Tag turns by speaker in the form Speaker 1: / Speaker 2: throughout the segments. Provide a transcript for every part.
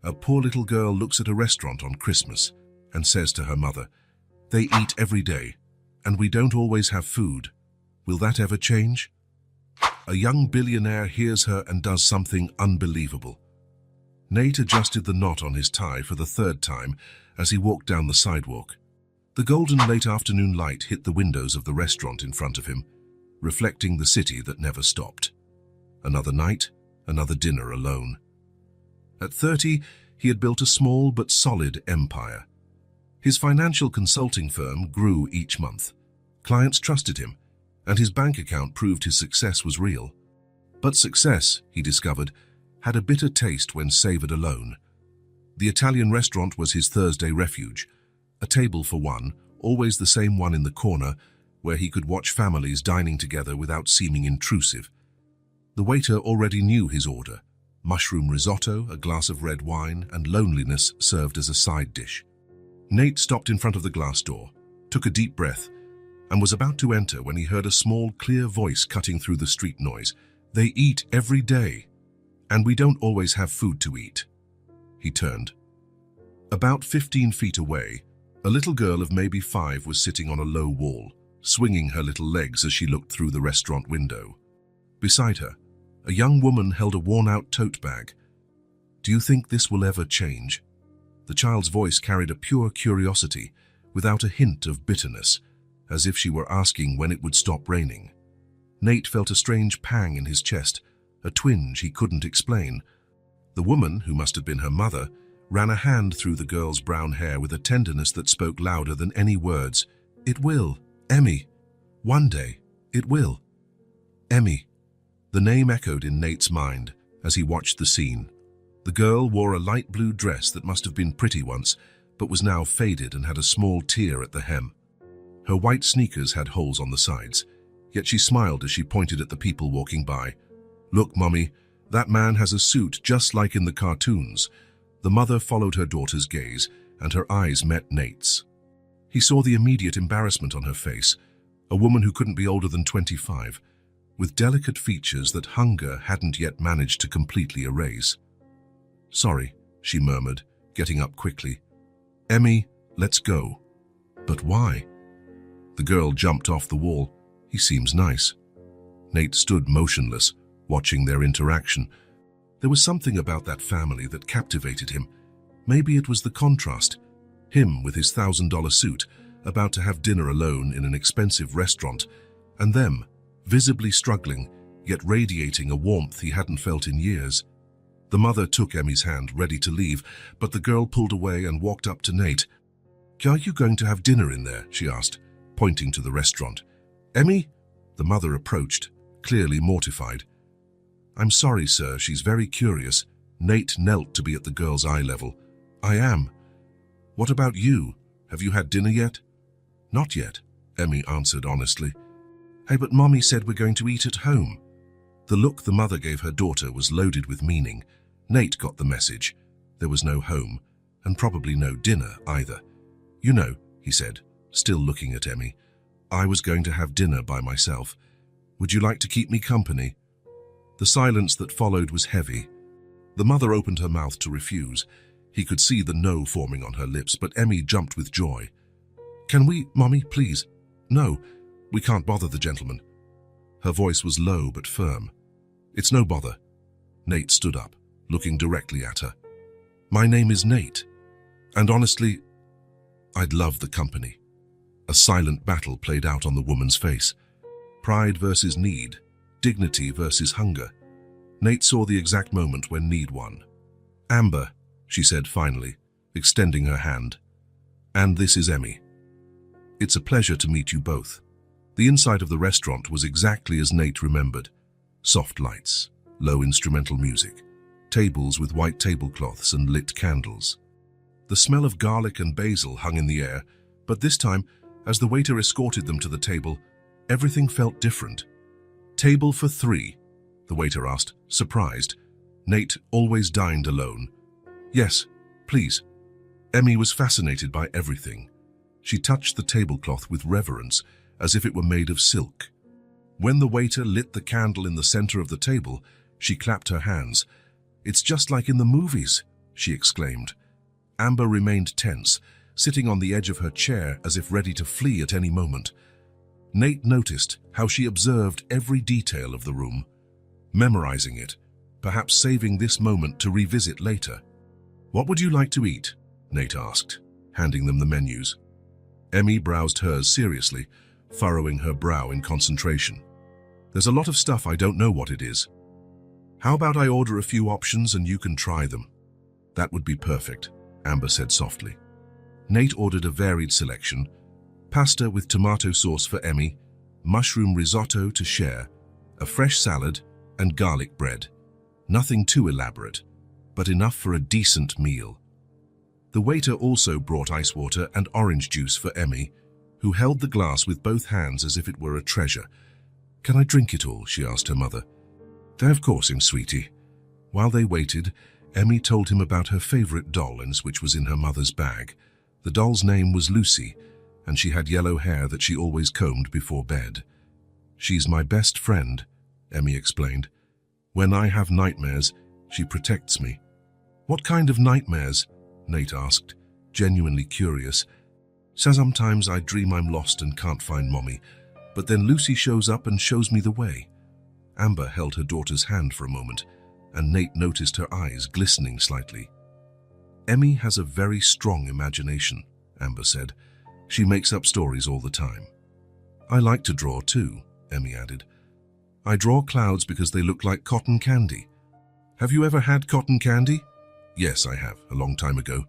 Speaker 1: A poor little girl looks at a restaurant on Christmas and says to her mother, "They eat every day, and we don't always have food. Will that ever change?" A young billionaire hears her and does something unbelievable. Nate adjusted the knot on his tie for the third time as he walked down the sidewalk. The golden late afternoon light hit the windows of the restaurant in front of him, reflecting the city that never stopped. Another night, another dinner alone. At 30, he had built a small but solid empire. His financial consulting firm grew each month. Clients trusted him, and his bank account proved his success was real. But success, he discovered, had a bitter taste when savored alone. The Italian restaurant was his Thursday refuge, a table for one, always the same one in the corner, where he could watch families dining together without seeming intrusive. The waiter already knew his order: mushroom risotto, a glass of red wine, and loneliness served as a side dish. Nate stopped in front of the glass door, took a deep breath, and was about to enter when he heard a small, clear voice cutting through the street noise. "They eat every day, and we don't always have food to eat." He turned. About 15 feet away, a little girl of maybe 5 was sitting on a low wall, swinging her little legs as she looked through the restaurant window. Beside her, a young woman held a worn-out tote bag. "Do you think this will ever change?" The child's voice carried a pure curiosity, without a hint of bitterness, as if she were asking when it would stop raining. Nate felt a strange pang in his chest, a twinge he couldn't explain. The woman, who must have been her mother, ran a hand through the girl's brown hair with a tenderness that spoke louder than any words. "It will, Emmy. One day, it will. Emmy." The name echoed in Nate's mind as he watched the scene. The girl wore a light blue dress that must have been pretty once, but was now faded and had a small tear at the hem. Her white sneakers had holes on the sides, yet she smiled as she pointed at the people walking by. "Look, Mommy, that man has a suit just like in the cartoons." The mother followed her daughter's gaze, and her eyes met Nate's. He saw the immediate embarrassment on her face, a woman who couldn't be older than 25, with delicate features that hunger hadn't yet managed to completely erase. "Sorry," she murmured, getting up quickly. "Emmy, let's go." "But why?" The girl jumped off the wall. "He seems nice." Nate stood motionless, watching their interaction. There was something about that family that captivated him. Maybe it was the contrast. Him with his $1,000 suit, about to have dinner alone in an expensive restaurant, and them, visibly struggling, yet radiating a warmth he hadn't felt in years. The mother took Emmy's hand, ready to leave, but the girl pulled away and walked up to Nate. "Are you going to have dinner in there?" she asked, pointing to the restaurant. "Emmy?" The mother approached, clearly mortified. "I'm sorry, sir, she's very curious." Nate knelt to be at the girl's eye level. "I am. What about you? Have you had dinner yet?" "Not yet," Emmy answered honestly. "Hey, but Mommy said we're going to eat at home." The look the mother gave her daughter was loaded with meaning. Nate got the message. There was no home, and probably no dinner either. "You know," he said, still looking at Emmy, "I was going to have dinner by myself. Would you like to keep me company?" The silence that followed was heavy. The mother opened her mouth to refuse. He could see the no forming on her lips, but Emmy jumped with joy. "Can we, Mommy, please?" "No, we can't bother the gentleman." Her voice was low but firm. "It's no bother." Nate stood up, looking directly at her. "My name is Nate, and honestly, I'd love the company." A silent battle played out on the woman's face. Pride versus need, dignity versus hunger. Nate saw the exact moment when need won. "Amber," she said finally, extending her hand. "And this is Emmy. It's a pleasure to meet you both." The inside of the restaurant was exactly as Nate remembered. Soft lights, low instrumental music, tables with white tablecloths and lit candles. The smell of garlic and basil hung in the air, but this time, as the waiter escorted them to the table, everything felt different. "Table for 3, the waiter asked, surprised. Nate always dined alone. "Yes, please." Emmy was fascinated by everything. She touched the tablecloth with reverence, as if it were made of silk. When the waiter lit the candle in the center of the table, she clapped her hands. "It's just like in the movies," she exclaimed. Amber remained tense, sitting on the edge of her chair as if ready to flee at any moment. Nate noticed how she observed every detail of the room, memorizing it, perhaps saving this moment to revisit later. "What would you like to eat?" Nate asked, handing them the menus. Emmy browsed hers seriously, furrowing her brow in concentration. "There's a lot of stuff I don't know what it is. How about I order a few options and you can try them?" "That would be perfect," Amber said softly. Nate ordered a varied selection: pasta with tomato sauce for Emmy, mushroom risotto to share, a fresh salad, and garlic bread. Nothing too elaborate, but enough for a decent meal. The waiter also brought ice water and orange juice for Emmy, who held the glass with both hands as if it were a treasure. "Can I drink it all?" she asked her mother. "Of course, sweetie." While they waited, Emmy told him about her favorite doll, which was in her mother's bag. The doll's name was Lucy, and she had yellow hair that she always combed before bed. "She's my best friend," Emmy explained. "When I have nightmares, she protects me." "What kind of nightmares?" Nate asked, genuinely curious. "Sometimes I dream I'm lost and can't find Mommy, but then Lucy shows up and shows me the way." Amber held her daughter's hand for a moment, and Nate noticed her eyes glistening slightly. "Emmy has a very strong imagination," Amber said. "She makes up stories all the time." "I like to draw too," Emmy added. "I draw clouds because they look like cotton candy." "Have you ever had cotton candy?" "Yes, I have, a long time ago.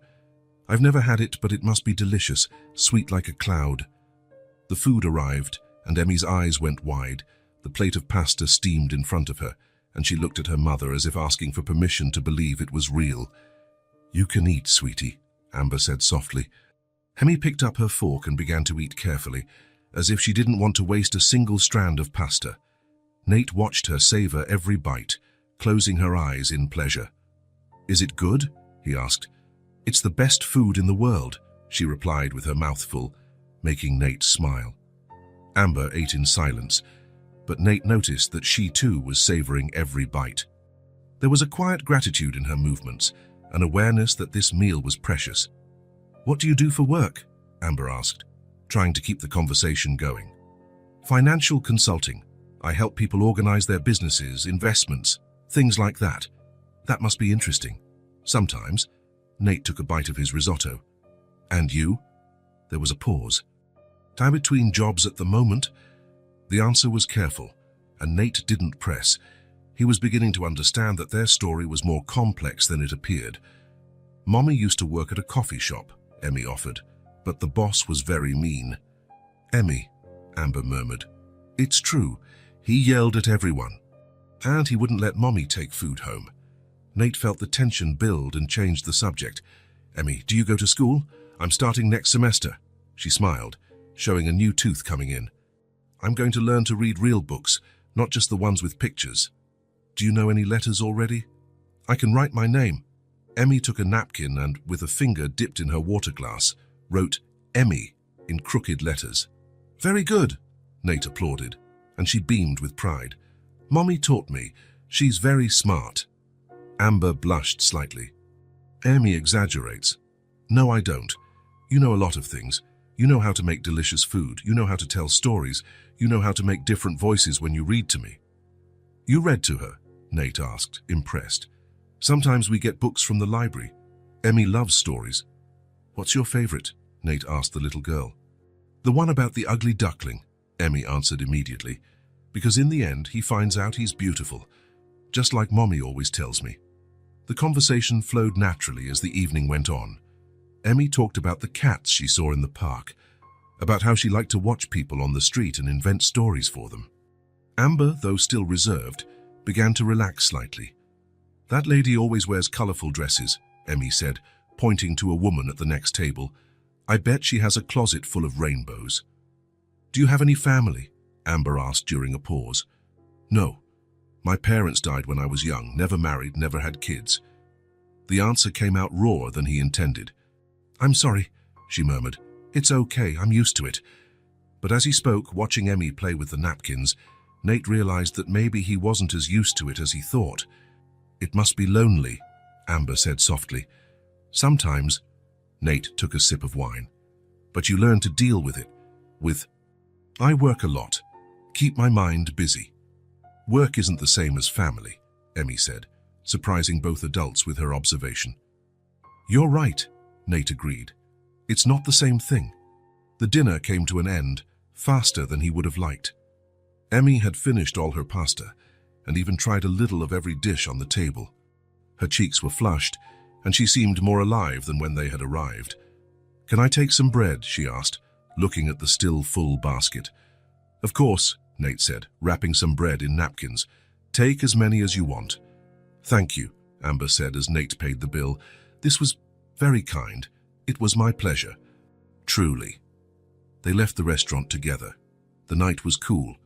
Speaker 1: I've never had it, but it must be delicious, sweet like a cloud." The food arrived, and Emmy's eyes went wide. The plate of pasta steamed in front of her, and she looked at her mother as if asking for permission to believe it was real. "You can eat, sweetie," Amber said softly. Emmy picked up her fork and began to eat carefully, as if she didn't want to waste a single strand of pasta. Nate watched her savor every bite, closing her eyes in pleasure. "Is it good?" he asked. "It's the best food in the world," she replied with her mouth full, making Nate smile. Amber ate in silence, but Nate noticed that she too was savoring every bite. There was a quiet gratitude in her movements, an awareness that this meal was precious. "What do you do for work?" Amber asked, trying to keep the conversation going. "Financial consulting. I help people organize their businesses, investments, things like that." "That must be interesting." "Sometimes." Nate took a bite of his risotto. "And you?" There was a pause. "I'm between jobs at the moment." The answer was careful, and Nate didn't press. He was beginning to understand that their story was more complex than it appeared. "Mommy used to work at a coffee shop," Emmy offered, "but the boss was very mean." "Emmy," Amber murmured. "It's true. He yelled at everyone. And he wouldn't let Mommy take food home." Nate felt the tension build and changed the subject. "Emmy, do you go to school? I'm starting next semester." She smiled, showing a new tooth coming in. "I'm going to learn to read real books, not just the ones with pictures." "Do you know any letters already?" "I can write my name." Emmy took a napkin and, with a finger dipped in her water glass, wrote Emmy in crooked letters. "Very good," Nate applauded, and she beamed with pride. "Mommy taught me. She's very smart." Amber blushed slightly. "Emmy exaggerates." "No, I don't. You know a lot of things. You know how to make delicious food. You know how to tell stories. You know how to make different voices when you read to me." "You read to her?" Nate asked, impressed. "Sometimes we get books from the library. Emmy loves stories." "What's your favorite?" Nate asked the little girl. "The one about the ugly duckling," Emmy answered immediately, "because in the end he finds out he's beautiful, just like Mommy always tells me." The conversation flowed naturally as the evening went on. Emmy talked about the cats she saw in the park, about how she liked to watch people on the street and invent stories for them. Amber, though still reserved, began to relax slightly. "That lady always wears colorful dresses," Emmy said, pointing to a woman at the next table. "I bet she has a closet full of rainbows." "Do you have any family?" Amber asked during a pause. "No. My parents died when I was young, never married, never had kids." The answer came out rawer than he intended. "I'm sorry," she murmured. "It's okay, I'm used to it." But as he spoke, watching Emmy play with the napkins, Nate realized that maybe he wasn't as used to it as he thought. "It must be lonely," Amber said softly. Sometimes, Nate took a sip of wine, but you learn to deal with it. I work a lot. Keep my mind busy. Work isn't the same as family, Emmy said, surprising both adults with her observation. You're right, Nate agreed. It's not the same thing. The dinner came to an end faster than he would have liked. Emmy had finished all her pasta and even tried a little of every dish on the table. Her cheeks were flushed, and she seemed more alive than when they had arrived. Can I take some bread? She asked, looking at the still full basket. Of course, Nate said, wrapping some bread in napkins. Take as many as you want. Thank you, Amber said as Nate paid the bill. This was very kind. It was my pleasure. Truly. They left the restaurant together. The night was cool,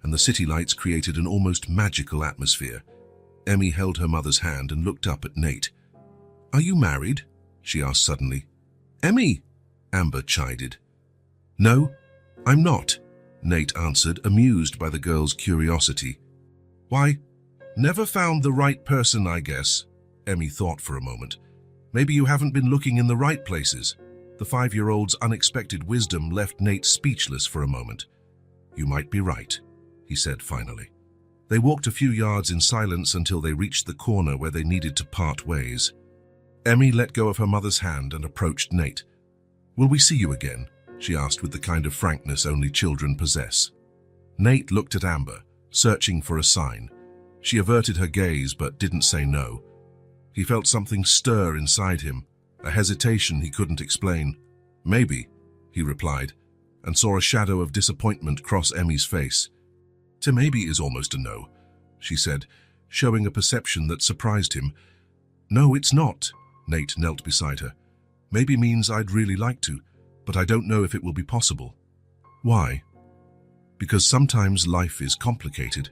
Speaker 1: and the city lights created an almost magical atmosphere. Emmy held her mother's hand and looked up at Nate. Are you married? She asked suddenly. Emmy, Amber chided. No, I'm not, Nate answered, amused by the girl's curiosity. Why, never found the right person, I guess, Emmy thought for a moment. Maybe you haven't been looking in the right places. The 5-year-old's unexpected wisdom left Nate speechless for a moment. You might be right, he said finally. They walked a few yards in silence until they reached the corner where they needed to part ways. Emmy let go of her mother's hand and approached Nate. Will we see you again? She asked with the kind of frankness only children possess. Nate looked at Amber, searching for a sign. She averted her gaze but didn't say no. He felt something stir inside him, a hesitation he couldn't explain. Maybe, he replied, and saw a shadow of disappointment cross Emmy's face. To maybe is almost a no, she said, showing a perception that surprised him. No, it's not, Nate knelt beside her. Maybe means I'd really like to, but I don't know if it will be possible. Why? Because sometimes life is complicated.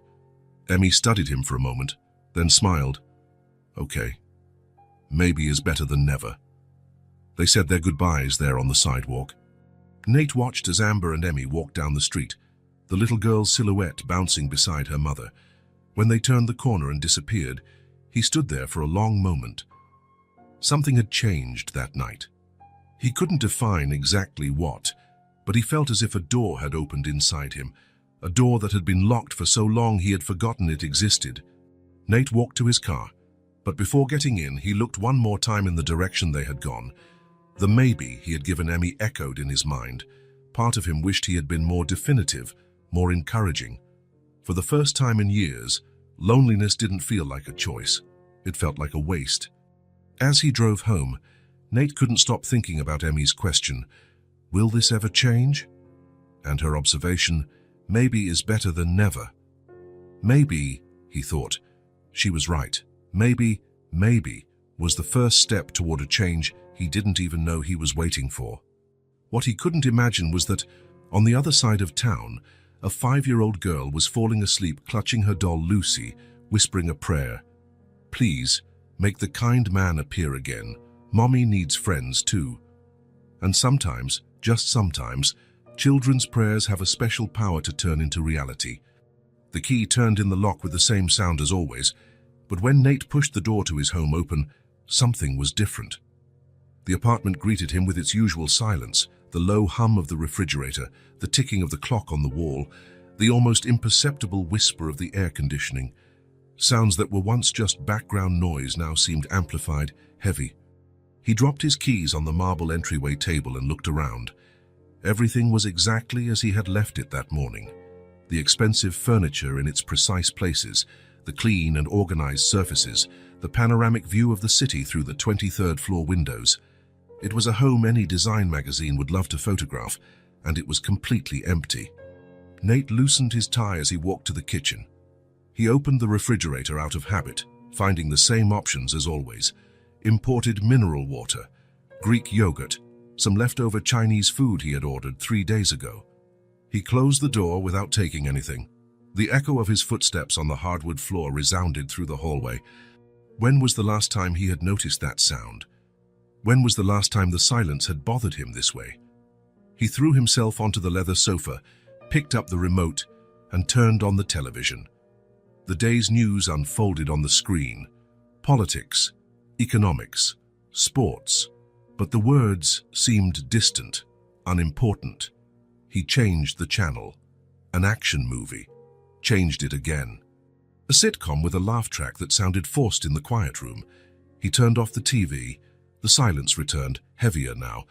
Speaker 1: Emmy studied him for a moment, then smiled. Okay. Maybe is better than never. They said their goodbyes there on the sidewalk. Nate watched as Amber and Emmy walked down the street, the little girl's silhouette bouncing beside her mother. When they turned the corner and disappeared, he stood there for a long moment. Something had changed that night. He couldn't define exactly what, but he felt as if a door had opened inside him, a door that had been locked for so long he had forgotten it existed. Nate walked to his car, but before getting in, he looked one more time in the direction they had gone. The maybe he had given Emmy echoed in his mind. Part of him wished he had been more definitive, more encouraging. For the first time in years, loneliness didn't feel like a choice. It felt like a waste. As he drove home, Nate couldn't stop thinking about Emmy's question, will this ever change? And her observation, maybe is better than never. Maybe, he thought, she was right. Maybe was the first step toward a change he didn't even know he was waiting for. What he couldn't imagine was that, on the other side of town, a 5-year-old girl was falling asleep clutching her doll Lucy, whispering a prayer. Please, make the kind man appear again. Mommy needs friends too. And sometimes, just sometimes, children's prayers have a special power to turn into reality. The key turned in the lock with the same sound as always, but when Nate pushed the door to his home open, something was different. The apartment greeted him with its usual silence, the low hum of the refrigerator, the ticking of the clock on the wall, the almost imperceptible whisper of the air conditioning. Sounds that were once just background noise now seemed amplified, heavy. He dropped his keys on the marble entryway table and looked around. Everything was exactly as he had left it that morning. The expensive furniture in its precise places, the clean and organized surfaces, the panoramic view of the city through the 23rd floor windows. It was a home any design magazine would love to photograph, and it was completely empty. Nate loosened his tie as he walked to the kitchen. He opened the refrigerator out of habit, finding the same options as always. Imported mineral water, Greek yogurt, some leftover Chinese food he had ordered 3 days ago. He closed the door without taking anything. The echo of his footsteps on the hardwood floor resounded through the hallway. When was the last time he had noticed that sound? When was the last time the silence had bothered him this way? He threw himself onto the leather sofa, picked up the remote, and turned on the television. The day's news unfolded on the screen. Politics, economics, sports, but the words seemed distant, unimportant. He changed the channel. An action movie. Changed it again. A sitcom with a laugh track that sounded forced in the quiet room. He turned off the TV. The silence returned, heavier now.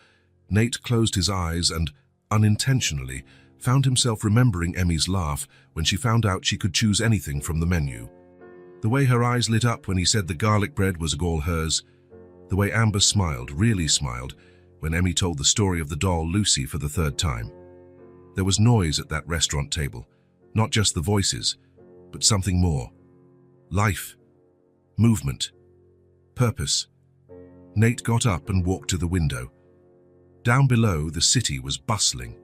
Speaker 1: Nate closed his eyes and, unintentionally, found himself remembering Emmy's laugh when she found out she could choose anything from the menu. The way her eyes lit up when he said the garlic bread was all hers. The way Amber smiled, really smiled, when Emmy told the story of the doll Lucy for the third time. There was noise at that restaurant table, not just the voices, but something more. Life, movement, purpose. Nate got up and walked to the window. Down below, the city was bustling.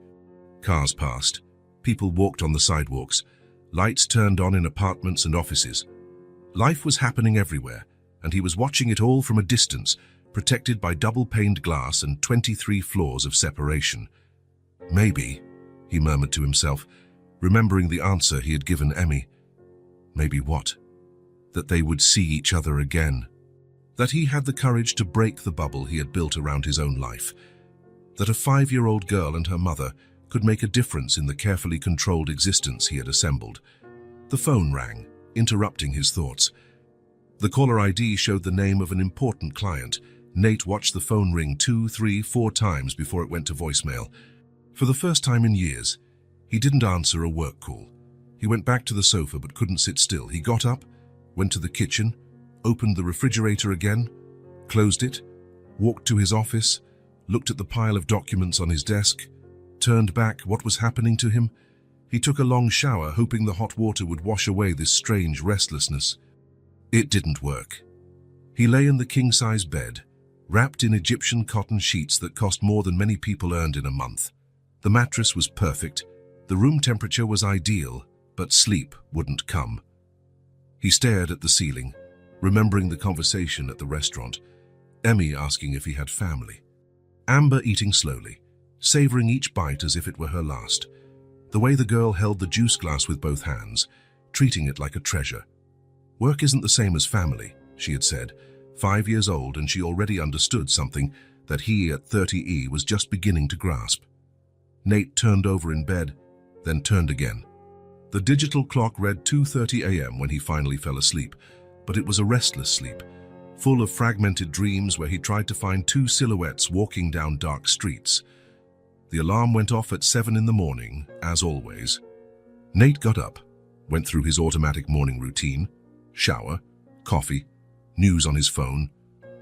Speaker 1: Cars passed. People walked on the sidewalks. Lights turned on in apartments and offices. Life was happening everywhere, and he was watching it all from a distance, protected by double-paned glass and 23 floors of separation. Maybe, he murmured to himself, remembering the answer he had given Emmy. Maybe what? That they would see each other again. That he had the courage to break the bubble he had built around his own life. That a 5-year-old girl and her mother could make a difference in the carefully controlled existence he had assembled. The phone rang, interrupting his thoughts. The caller ID showed the name of an important client. Nate watched the phone ring 2, 3, 4 times before it went to voicemail. For the first time in years, he didn't answer a work call. He went back to the sofa but couldn't sit still. He got up, went to the kitchen, opened the refrigerator again, closed it, walked to his office, looked at the pile of documents on his desk, turned back. What was happening to him? He took a long shower, hoping the hot water would wash away this strange restlessness. It didn't work. He lay in the king-size bed, wrapped in Egyptian cotton sheets that cost more than many people earned in a month. The mattress was perfect, the room temperature was ideal, but sleep wouldn't come. He stared at the ceiling, remembering the conversation at the restaurant, Emmy asking if he had family. Amber eating slowly, savoring each bite as if it were her last. The way the girl held the juice glass with both hands, treating it like a treasure. Work isn't the same as family, she had said, 5 years old, and she already understood something that he at 30E was just beginning to grasp. Nate turned over in bed, then turned again. The digital clock read 2:30 a.m. when he finally fell asleep, but it was a restless sleep, full of fragmented dreams where he tried to find 2 silhouettes walking down dark streets. The alarm went off at 7 in the morning, as always. Nate got up, went through his automatic morning routine, shower, coffee, news on his phone,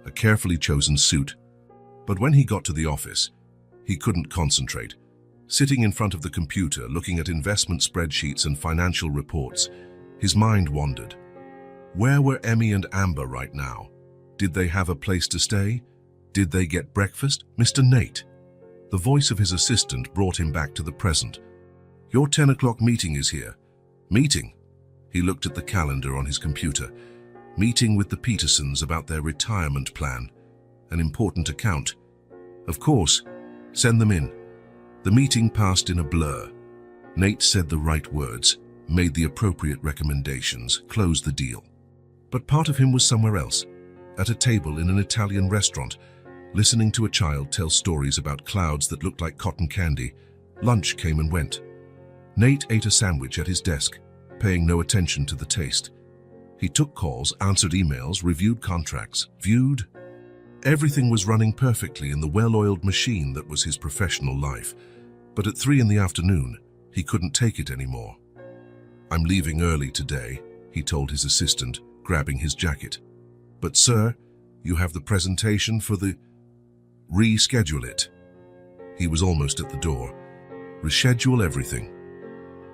Speaker 1: a carefully chosen suit. But when he got to the office, he couldn't concentrate. Sitting in front of the computer, looking at investment spreadsheets and financial reports, his mind wandered. Where were Emmy and Amber right now? Did they have a place to stay? Did they get breakfast? Mr. Nate. The voice of his assistant brought him back to the present. Your 10 o'clock meeting is here. Meeting? He looked at the calendar on his computer. Meeting with the Petersons about their retirement plan. An important account. Of course. Send them in. The meeting passed in a blur. Nate said the right words, made the appropriate recommendations, closed the deal. But part of him was somewhere else, at a table in an Italian restaurant, listening to a child tell stories about clouds that looked like cotton candy. Lunch came and went. Nate ate a sandwich at his desk, paying no attention to the taste. He took calls, answered emails, reviewed contracts, viewed. Everything was running perfectly in the well-oiled machine that was his professional life. But at 3 in the afternoon, he couldn't take it anymore. I'm leaving early today, he told his assistant, grabbing his jacket. But sir, you have the presentation for the... Reschedule it. He was almost at the door. Reschedule everything.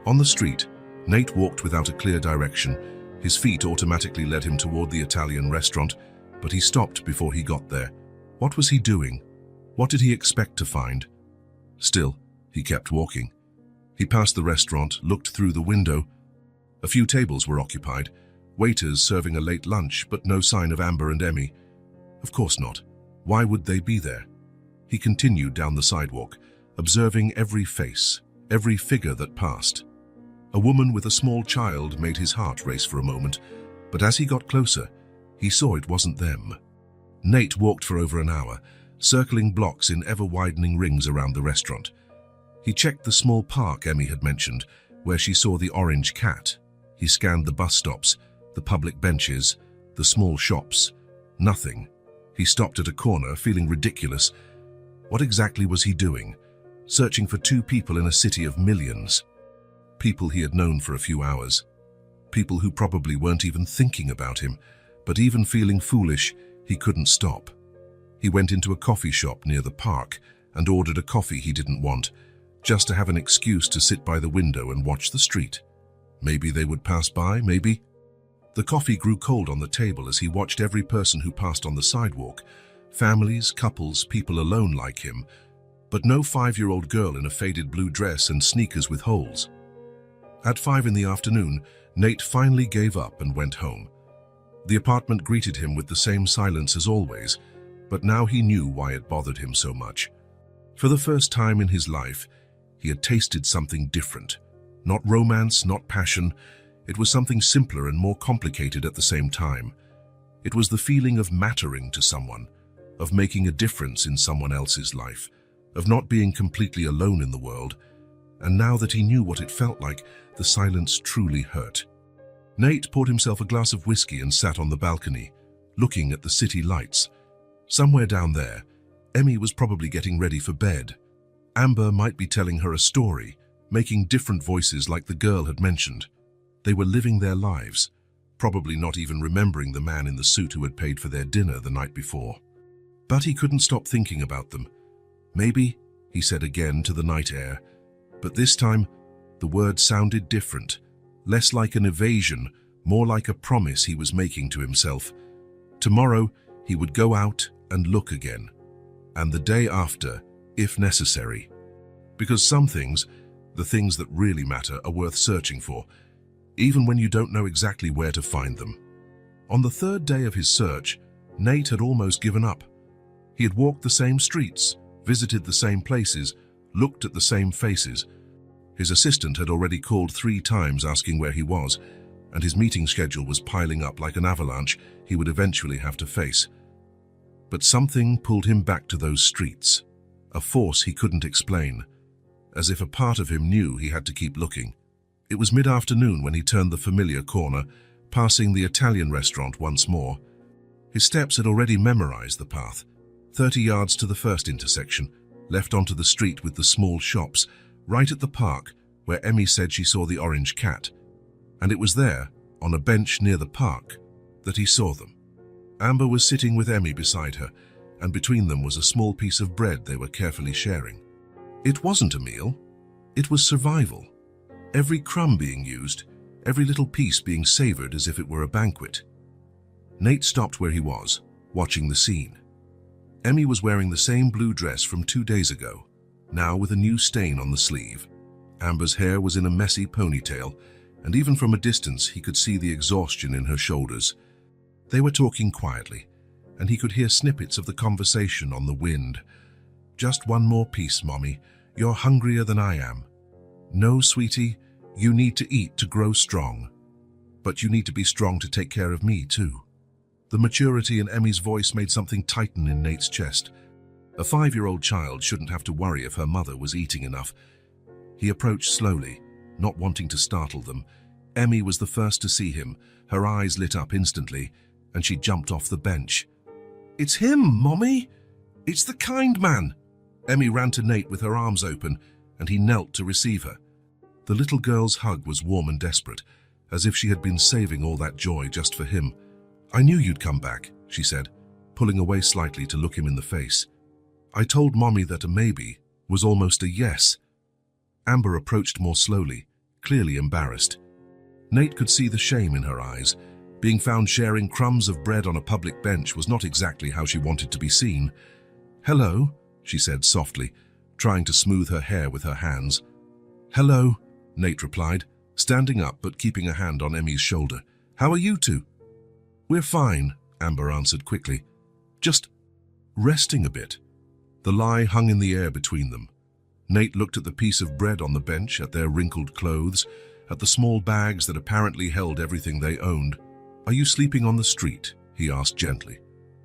Speaker 1: On the street, Nate walked without a clear direction. His feet automatically led him toward the Italian restaurant, but he stopped before he got there. What was he doing? What did he expect to find? Still, he kept walking. He passed the restaurant, looked through the window. A few tables were occupied, waiters serving a late lunch, but no sign of Amber and Emmy. Of course not. Why would they be there? He continued down the sidewalk, observing every face, every figure that passed. A woman with a small child made his heart race for a moment, but as he got closer, he saw it wasn't them. Nate walked for over an hour, circling blocks in ever-widening rings around the restaurant. He checked the small park Emmy had mentioned, where she saw the orange cat. He scanned the bus stops, the public benches, the small shops. Nothing. He stopped at a corner, feeling ridiculous. What exactly was he doing? Searching for two people in a city of millions. People he had known for a few hours. People who probably weren't even thinking about him, but even feeling foolish, he couldn't stop. He went into a coffee shop near the park and ordered a coffee he didn't want, just to have an excuse to sit by the window and watch the street. Maybe they would pass by, maybe. The coffee grew cold on the table as he watched every person who passed on the sidewalk. Families, couples, people alone like him, but no 5-year-old girl in a faded blue dress and sneakers with holes. At 5 in the afternoon, Nate finally gave up and went home. The apartment greeted him with the same silence as always, but now he knew why it bothered him so much. For the first time in his life, he had tasted something different. Not romance, not passion. It was something simpler and more complicated at the same time. It was the feeling of mattering to someone, of making a difference in someone else's life, of not being completely alone in the world. And now that he knew what it felt like, the silence truly hurt. Nate poured himself a glass of whiskey and sat on the balcony, looking at the city lights. Somewhere down there, Emmy was probably getting ready for bed. Amber might be telling her a story, making different voices like the girl had mentioned. They were living their lives, probably not even remembering the man in the suit who had paid for their dinner the night before. But he couldn't stop thinking about them. Maybe, he said again to the night air, but this time the words sounded different, less like an evasion, more like a promise he was making to himself. Tomorrow he would go out and look again, and the day after, if necessary. Because some things, the things that really matter, are worth searching for, even when you don't know exactly where to find them. On the third day of his search, Nate had almost given up. He had walked the same streets, visited the same places, looked at the same faces. His assistant had already called 3 times asking where he was, and his meeting schedule was piling up like an avalanche he would eventually have to face. But something pulled him back to those streets, a force he couldn't explain, as if a part of him knew he had to keep looking. It was mid-afternoon when he turned the familiar corner, passing the Italian restaurant once more. His steps had already memorized the path, 30 yards to the first intersection, left onto the street with the small shops, right at the park where Emmy said she saw the orange cat. And it was there, on a bench near the park, that he saw them. Amber was sitting with Emmy beside her, and between them was a small piece of bread they were carefully sharing. It wasn't a meal, it was survival. Every crumb being used, every little piece being savored as if it were a banquet. Nate stopped where he was, watching the scene. Emmy was wearing the same blue dress from 2 days ago, now with a new stain on the sleeve. Amber's hair was in a messy ponytail, and even from a distance he could see the exhaustion in her shoulders. They were talking quietly, and he could hear snippets of the conversation on the wind. "Just one more piece, Mommy. You're hungrier than I am. No, sweetie, you need to eat to grow strong. But you need to be strong to take care of me, too." The maturity in Emmy's voice made something tighten in Nate's chest. A 5-year-old child shouldn't have to worry if her mother was eating enough. He approached slowly, not wanting to startle them. Emmy was the first to see him. Her eyes lit up instantly, and she jumped off the bench. "It's him, Mommy! It's the kind man!" Emmy ran to Nate with her arms open, and he knelt to receive her. The little girl's hug was warm and desperate, as if she had been saving all that joy just for him. "I knew you'd come back," she said, pulling away slightly to look him in the face. "I told Mommy that a maybe was almost a yes." Amber approached more slowly, clearly embarrassed. Nate could see the shame in her eyes. Being found sharing crumbs of bread on a public bench was not exactly how she wanted to be seen. "Hello," she said softly, trying to smooth her hair with her hands. "Hello," Nate replied, standing up but keeping a hand on Emmy's shoulder. "How are you two?" "We're fine," Amber answered quickly. "Just resting a bit." The lie hung in the air between them. Nate looked at the piece of bread on the bench, at their wrinkled clothes, at the small bags that apparently held everything they owned. "Are you sleeping on the street?" he asked gently.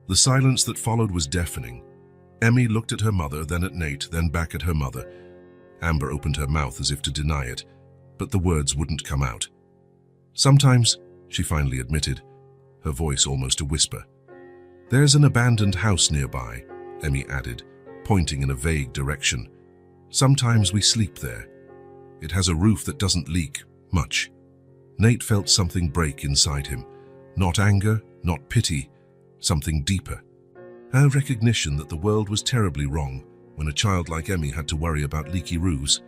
Speaker 1: The silence that followed was deafening. Emmy looked at her mother, then at Nate, then back at her mother. Amber opened her mouth as if to deny it, but the words wouldn't come out. "Sometimes," she finally admitted, her voice almost a whisper. "There's an abandoned house nearby," Emmy added, pointing in a vague direction. "Sometimes we sleep there. It has a roof that doesn't leak much." Nate felt something break inside him. Not anger, not pity, something deeper. A recognition that the world was terribly wrong when a child like Emmy had to worry about leaky roofs.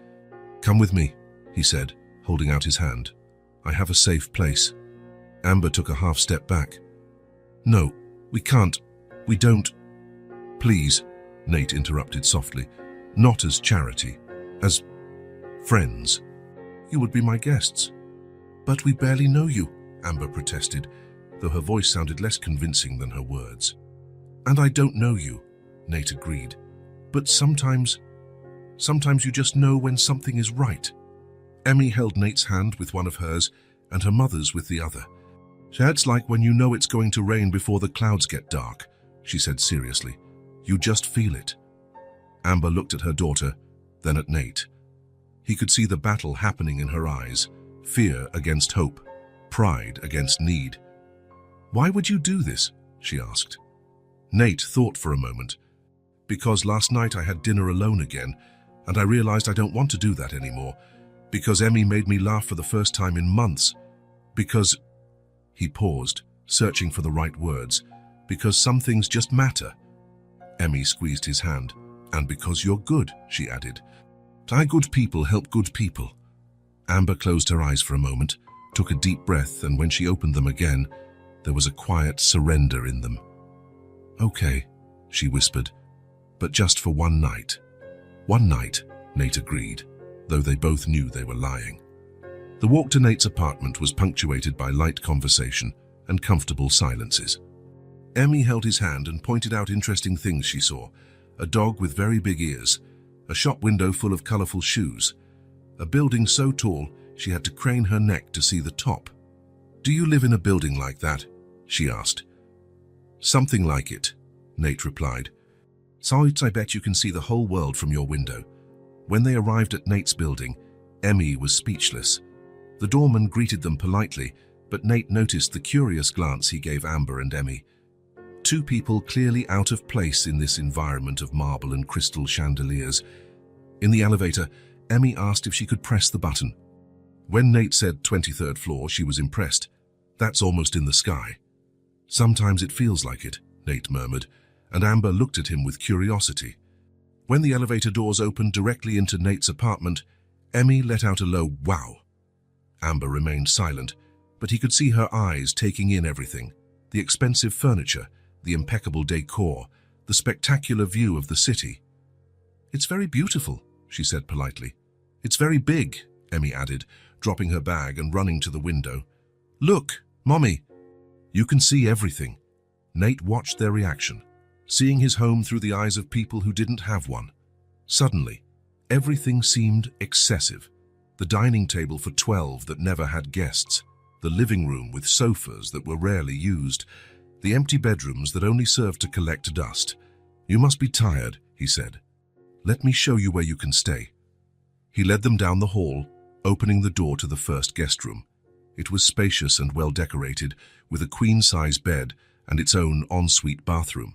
Speaker 1: "Come with me," he said, holding out his hand. "I have a safe place." Amber took a half step back. "No, we can't. We don't." "Please," Nate interrupted softly. "Not as charity. As friends. You would be my guests." "But we barely know you," Amber protested, though her voice sounded less convincing than her words. "And I don't know you," Nate agreed. "But sometimes you just know when something is right." Emmy held Nate's hand with one of hers and her mother's with the other. "It's like when you know it's going to rain before the clouds get dark," she said seriously. "You just feel it." Amber looked at her daughter, then at Nate. He could see the battle happening in her eyes, fear against hope, pride against need. "Why would you do this?" she asked. Nate thought for a moment. "Because last night I had dinner alone again, and I realized I don't want to do that anymore. Because Emmy made me laugh for the first time in months. Because—" He paused, searching for the right words. "Because some things just matter." Emmy squeezed his hand. "And because you're good," she added. Good people help good people." Amber closed her eyes for a moment, took a deep breath, and when she opened them again, there was a quiet surrender in them. "Okay," she whispered, "but just for one night." "One night," Nate agreed, though they both knew they were lying. The walk to Nate's apartment was punctuated by light conversation and comfortable silences. Emmy held his hand and pointed out interesting things she saw: a dog with very big ears, a shop window full of colorful shoes, a building so tall she had to crane her neck to see the top. "Do you live in a building like that?" she asked. "Something like it," Nate replied. "So I bet you can see the whole world from your window." When they arrived at Nate's building, Emmy was speechless. The doorman greeted them politely, but Nate noticed the curious glance he gave Amber and Emmy. Two people clearly out of place in this environment of marble and crystal chandeliers. In the elevator, Emmy asked if she could press the button. When Nate said 23rd floor, she was impressed. "That's almost in the sky." "Sometimes it feels like it," Nate murmured, and Amber looked at him with curiosity. When the elevator doors opened directly into Nate's apartment, Emmy let out a low "wow." Amber remained silent, but he could see her eyes taking in everything: the expensive furniture, the impeccable decor, the spectacular view of the city. "It's very beautiful," she said politely. "It's very big," Emmy added, dropping her bag and running to the window. "Look, Mommy!" "You can see everything." Nate watched their reaction, seeing his home through the eyes of people who didn't have one. Suddenly, everything seemed excessive. The dining table for 12 that never had guests, the living room with sofas that were rarely used, the empty bedrooms that only served to collect dust. "You must be tired," he said. "Let me show you where you can stay." He led them down the hall, opening the door to the first guest room. It was spacious and well decorated, with a queen-size bed and its own ensuite bathroom.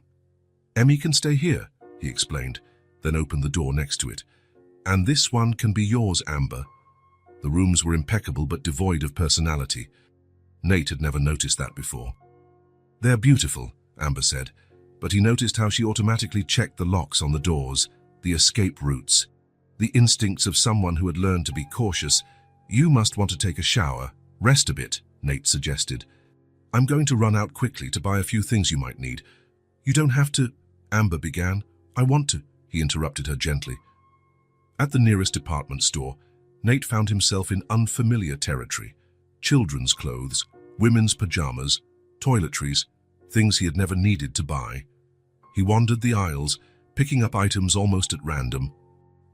Speaker 1: "Emmy can stay here," he explained, then opened the door next to it. "And this one can be yours, Amber." The rooms were impeccable but devoid of personality. Nate had never noticed that before. "They're beautiful," Amber said, but he noticed how she automatically checked the locks on the doors, the escape routes, the instincts of someone who had learned to be cautious. "You must want to take a shower, rest a bit," Nate suggested. "I'm going to run out quickly to buy a few things you might need." "You don't have to," Amber began. "I want to," he interrupted her gently. At the nearest department store, Nate found himself in unfamiliar territory: children's clothes, women's pajamas, toiletries, things he had never needed to buy. He wandered the aisles, picking up items almost at random.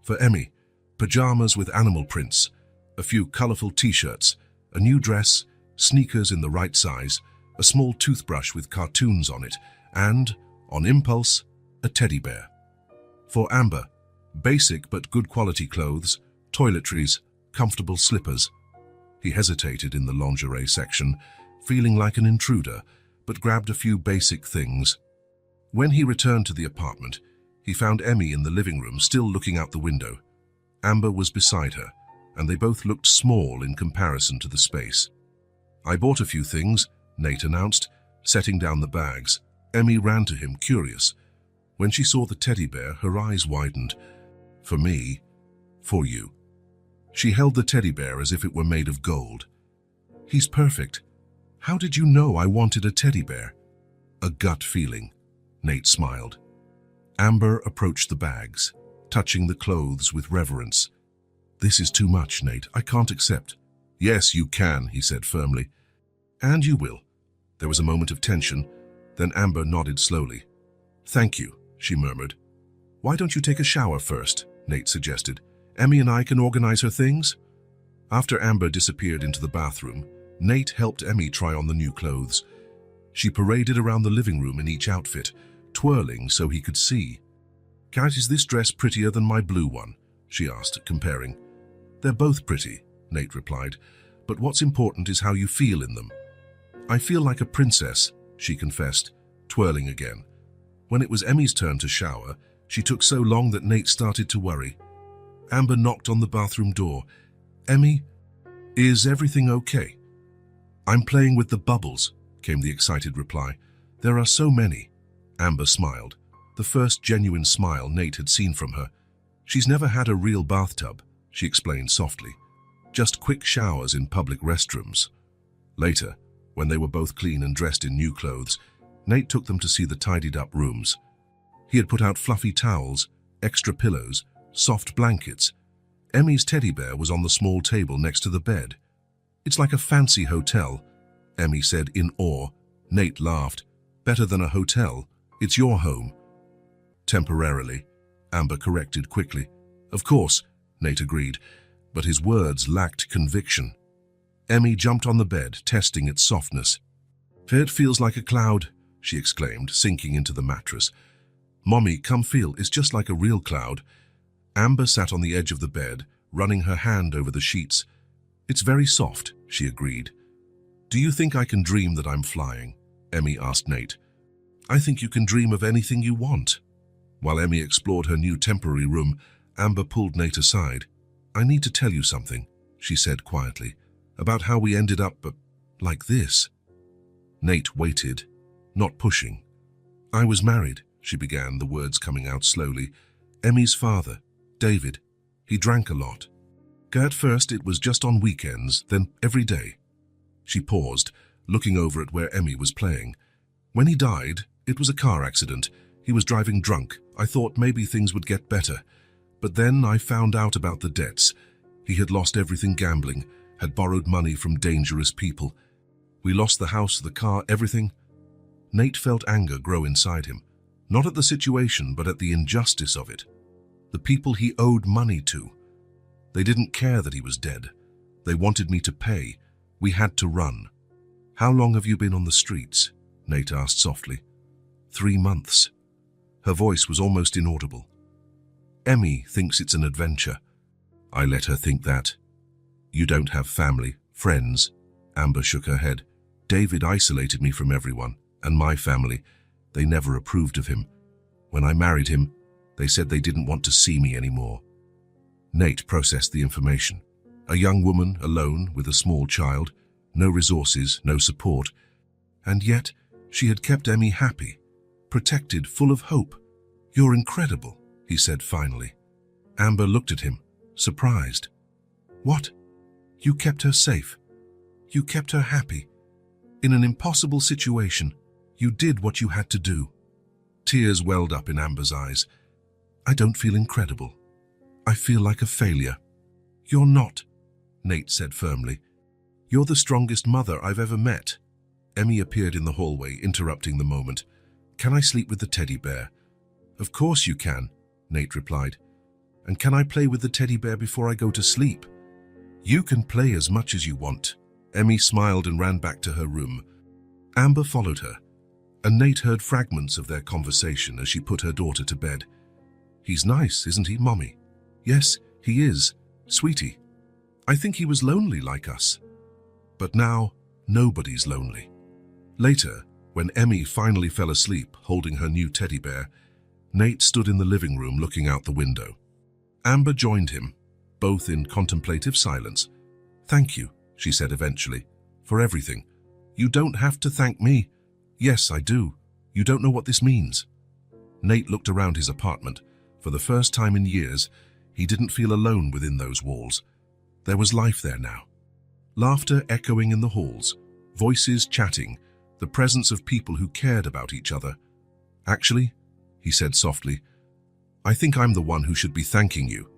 Speaker 1: For Emmy, pajamas with animal prints, a few colorful t-shirts, a new dress, sneakers in the right size, a small toothbrush with cartoons on it, and, on impulse, a teddy bear. For Amber, basic but good quality clothes, toiletries, comfortable slippers. He hesitated in the lingerie section, feeling like an intruder, but grabbed a few basic things. When he returned to the apartment, he found Emmy in the living room still looking out the window. Amber was beside her, and they both looked small in comparison to the space. "I bought a few things," Nate announced, setting down the bags. Emmy ran to him, curious. When she saw the teddy bear, her eyes widened. "For me?" "For you." She held the teddy bear as if it were made of gold. "He's perfect. How did you know I wanted a teddy bear?" "A gut feeling," Nate smiled. Amber approached the bags, touching the clothes with reverence. "This is too much, Nate. I can't accept." "Yes, you can," he said firmly. "And you will." There was a moment of tension, then Amber nodded slowly. "Thank you," she murmured. "Why don't you take a shower first?" Nate suggested. "Emmy and I can organize her things." After Amber disappeared into the bathroom, Nate helped Emmy try on the new clothes. She paraded around the living room in each outfit, twirling so he could see. "Kat, is this dress prettier than my blue one?" she asked, comparing. "They're both pretty," Nate replied, "but what's important is how you feel in them." "I feel like a princess," she confessed, twirling again. When it was Emmy's turn to shower, she took so long that Nate started to worry. Amber knocked on the bathroom door. "Emmy, is everything okay?" "I'm playing with the bubbles," came the excited reply. "There are so many." Amber smiled, the first genuine smile Nate had seen from her. "She's never had a real bathtub," she explained softly. "Just quick showers in public restrooms." Later, when they were both clean and dressed in new clothes, Nate took them to see the tidied-up rooms. He had put out fluffy towels, extra pillows, soft blankets. Emmy's teddy bear was on the small table next to the bed. "It's like a fancy hotel," Emmy said in awe. Nate laughed. "Better than a hotel. It's your home." "Temporarily," Amber corrected quickly. "Of course," Nate agreed, but his words lacked conviction. Emmy jumped on the bed, testing its softness. "It feels like a cloud," she exclaimed, sinking into the mattress. "Mommy, come feel, it's just like a real cloud." Amber sat on the edge of the bed, running her hand over the sheets. "It's very soft," she agreed. "Do you think I can dream that I'm flying?" Emmy asked Nate. "I think you can dream of anything you want." While Emmy explored her new temporary room, Amber pulled Nate aside. "I need to tell you something," she said quietly, "about how we ended up like this." Nate waited, not pushing. "I was married," she began, the words coming out slowly. "Emmy's father, David, he drank a lot. At first it was just on weekends, then every day." She paused, looking over at where Emmy was playing. "When he died, it was a car accident. He was driving drunk. I thought maybe things would get better. But then I found out about the debts. He had lost everything gambling, had borrowed money from dangerous people. We lost the house, the car, everything." Nate felt anger grow inside him, not at the situation, but at the injustice of it. The people he owed money to. They didn't care that he was dead. They wanted me to pay. We had to run. "How long have you been on the streets?" Nate asked softly. 3 months. Her voice was almost inaudible. "Emmy thinks it's an adventure." "I let her think that." "You don't have family, friends?" Amber shook her head. "David isolated me from everyone, and my family. They never approved of him. When I married him, they said they didn't want to see me anymore." Nate processed the information. A young woman, alone, with a small child, no resources, no support. And yet, she had kept Emmy happy, protected, full of hope. "You're incredible," he said finally. Amber looked at him, surprised. "What? You kept her safe? You kept her happy? In an impossible situation, you did what you had to do." Tears welled up in Amber's eyes. "I don't feel incredible. I feel like a failure." "You're not," Nate said firmly. "You're the strongest mother I've ever met." Emmy appeared in the hallway, interrupting the moment. "Can I sleep with the teddy bear?" "Of course you can," Nate replied. "And can I play with the teddy bear before I go to sleep?" "You can play as much as you want." Emmy smiled and ran back to her room. Amber followed her. and Nate heard fragments of their conversation as she put her daughter to bed. "He's nice, isn't he, Mommy?" "Yes, he is, sweetie. I think he was lonely like us." But now, nobody's lonely. Later, when Emmy finally fell asleep holding her new teddy bear, Nate stood in the living room looking out the window. Amber joined him, both in contemplative silence. "Thank you," she said eventually, "for everything. You don't have to thank me." "Yes, I do. You don't know what this means." Nate looked around his apartment. For the first time in years, he didn't feel alone within those walls. There was life there now. Laughter echoing in the halls, voices chatting, the presence of people who cared about each other. "Actually," he said softly, "I think I'm the one who should be thanking you."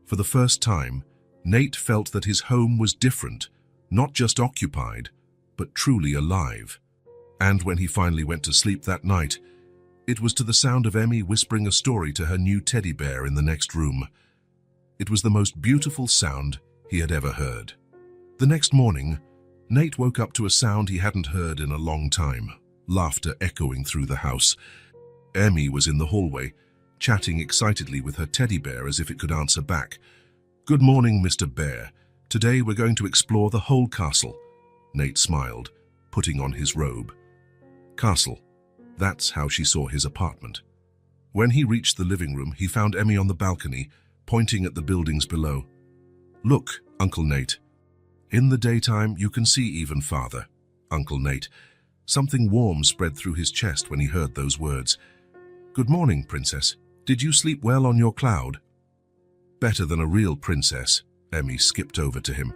Speaker 1: For the first time, Nate felt that his home was different, not just occupied, but truly alive. And when he finally went to sleep that night, it was to the sound of Emmy whispering a story to her new teddy bear in the next room. It was the most beautiful sound he had ever heard. The next morning, Nate woke up to a sound he hadn't heard in a long time, laughter echoing through the house. Emmy was in the hallway, chatting excitedly with her teddy bear as if it could answer back. "Good morning, Mr. Bear. Today we're going to explore the whole castle." Nate smiled, putting on his robe. Castle. That's how she saw his apartment. When he reached the living room, he found Emmy on the balcony, pointing at the buildings below. "Look, Uncle Nate. In the daytime, you can see even farther." Uncle Nate. Something warm spread through his chest when he heard those words. "Good morning, Princess. Did you sleep well on your cloud?" "Better than a real princess." Emmy skipped over to him.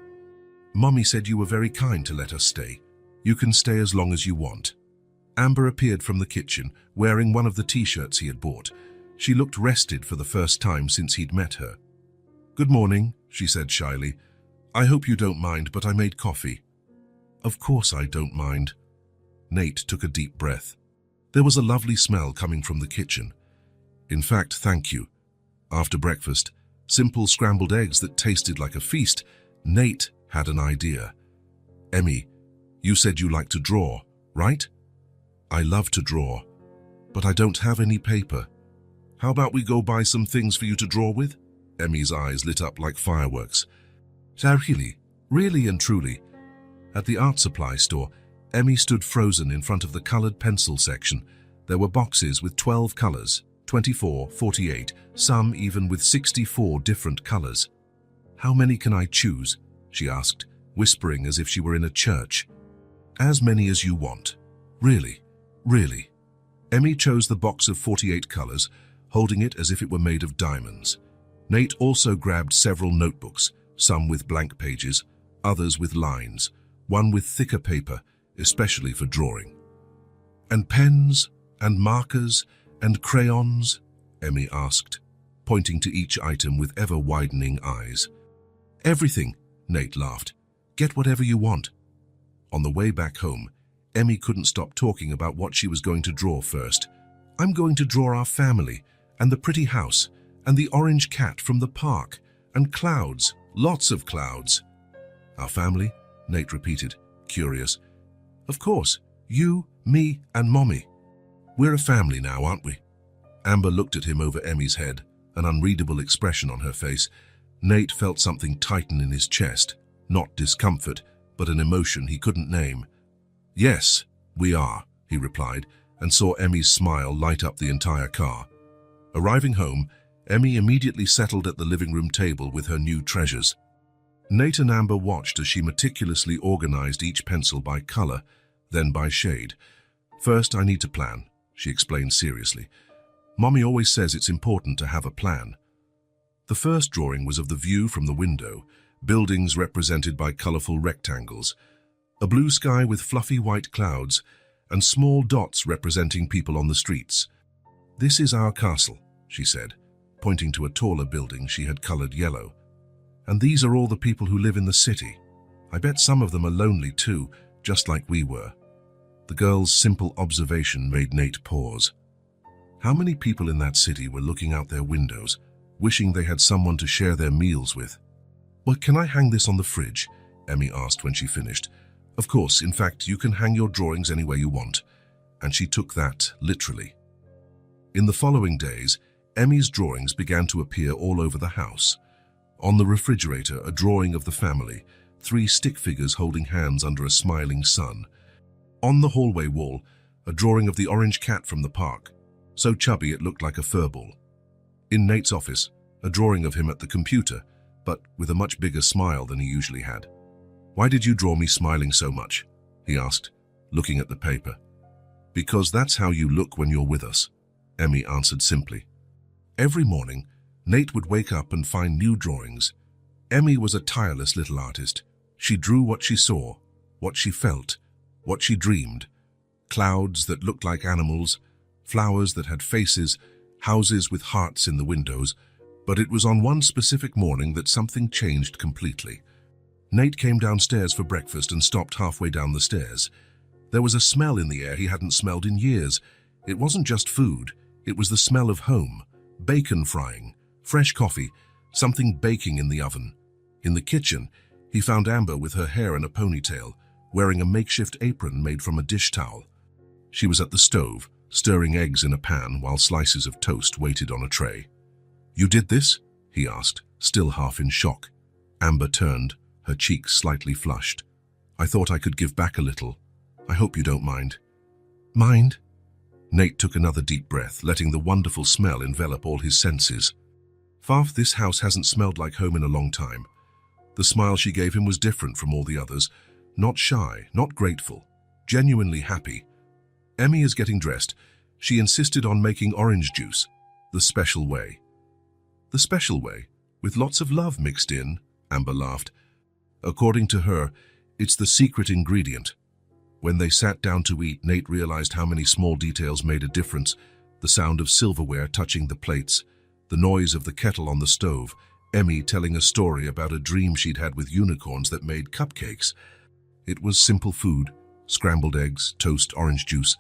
Speaker 1: "Mommy said you were very kind to let us stay. You can stay as long as you want." Amber appeared from the kitchen, wearing one of the t-shirts he had bought. She looked rested for the first time since he'd met her. "Good morning," she said shyly. "I hope you don't mind, but I made coffee." "Of course I don't mind." Nate took a deep breath. There was a lovely smell coming from the kitchen. "In fact, thank you." After breakfast, simple scrambled eggs that tasted like a feast, Nate had an idea. "Emmy, you said you like to draw, right?" "I love to draw, but I don't have any paper. How about we go buy some things for you to draw with?" Emmy's eyes lit up like fireworks. Really and truly. At the art supply store, Emmy stood frozen in front of the colored pencil section. There were boxes with 12 colors, 24, 48, some even with 64 different colors. "How many can I choose?" she asked, whispering as if she were in a church. "As many as you want. Really. Emmy chose the box of 48 colors, holding it as if it were made of diamonds. Nate also grabbed several notebooks, some with blank pages, others with lines, one with thicker paper, especially for drawing. "And pens, and markers, and crayons?" Emmy asked, pointing to each item with ever-widening eyes. "Everything," Nate laughed. "Get whatever you want." On the way back home, Emmy couldn't stop talking about what she was going to draw first. "I'm going to draw our family, and the pretty house, and the orange cat from the park, and clouds, lots of clouds." "Our family?" Nate repeated, curious. "Of course, you, me, and Mommy. We're a family now, aren't we?" Amber looked at him over Emmy's head, an unreadable expression on her face. Nate felt something tighten in his chest, not discomfort, but an emotion he couldn't name. "Yes, we are," he replied, and saw Emmy's smile light up the entire car. Arriving home, Emmy immediately settled at the living room table with her new treasures. Nate and Amber watched as she meticulously organized each pencil by color, then by shade. "First, I need to plan," she explained seriously. "Mommy always says it's important to have a plan." The first drawing was of the view from the window, buildings represented by colorful rectangles, a blue sky with fluffy white clouds, and small dots representing people on the streets. "This is our castle," she said, pointing to a taller building she had colored yellow. "And these are all the people who live in the city. I bet some of them are lonely too, just like we were." The girl's simple observation made Nate pause. How many people in that city were looking out their windows, wishing they had someone to share their meals with? "Well, can I hang this on the fridge?" Emmy asked when she finished. "Of course, in fact, you can hang your drawings anywhere you want." and she took that literally. In the following days, Emmy's drawings began to appear all over the house. On the refrigerator, a drawing of the family, 3 stick figures holding hands under a smiling sun. On the hallway wall, a drawing of the orange cat from the park, so chubby it looked like a furball. In Nate's office, a drawing of him at the computer, but with a much bigger smile than he usually had. "Why did you draw me smiling so much?" he asked, looking at the paper. "Because that's how you look when you're with us," Emmy answered simply. Every morning, Nate would wake up and find new drawings. Emmy was a tireless little artist. She drew what she saw, what she felt, what she dreamed. Clouds that looked like animals, flowers that had faces, houses with hearts in the windows. But it was on one specific morning that something changed completely. Nate came downstairs for breakfast and stopped halfway down the stairs. There was a smell in the air he hadn't smelled in years. It wasn't just food, it was the smell of home. Bacon frying, fresh coffee, something baking in the oven. In the kitchen, he found Amber with her hair in a ponytail, wearing a makeshift apron made from a dish towel. She was at the stove, stirring eggs in a pan while slices of toast waited on a tray. "You did this?" he asked, still half in shock. Amber turned, her cheeks slightly flushed. "I thought I could give back a little. I hope you don't mind." "Mind?" Nate took another deep breath, letting the wonderful smell envelop all his senses. "Farf, this house hasn't smelled like home in a long time." The smile she gave him was different from all the others. Not shy, not grateful, genuinely happy. "Emmy is getting dressed. She insisted on making orange juice, the special way." "The special way? With lots of love mixed in?" Amber laughed. "According to her, it's the secret ingredient." When they sat down to eat, Nate realized how many small details made a difference. The sound of silverware touching the plates, the noise of the kettle on the stove, Emmy telling a story about a dream she'd had with unicorns that made cupcakes. It was simple food, scrambled eggs, toast, orange juice,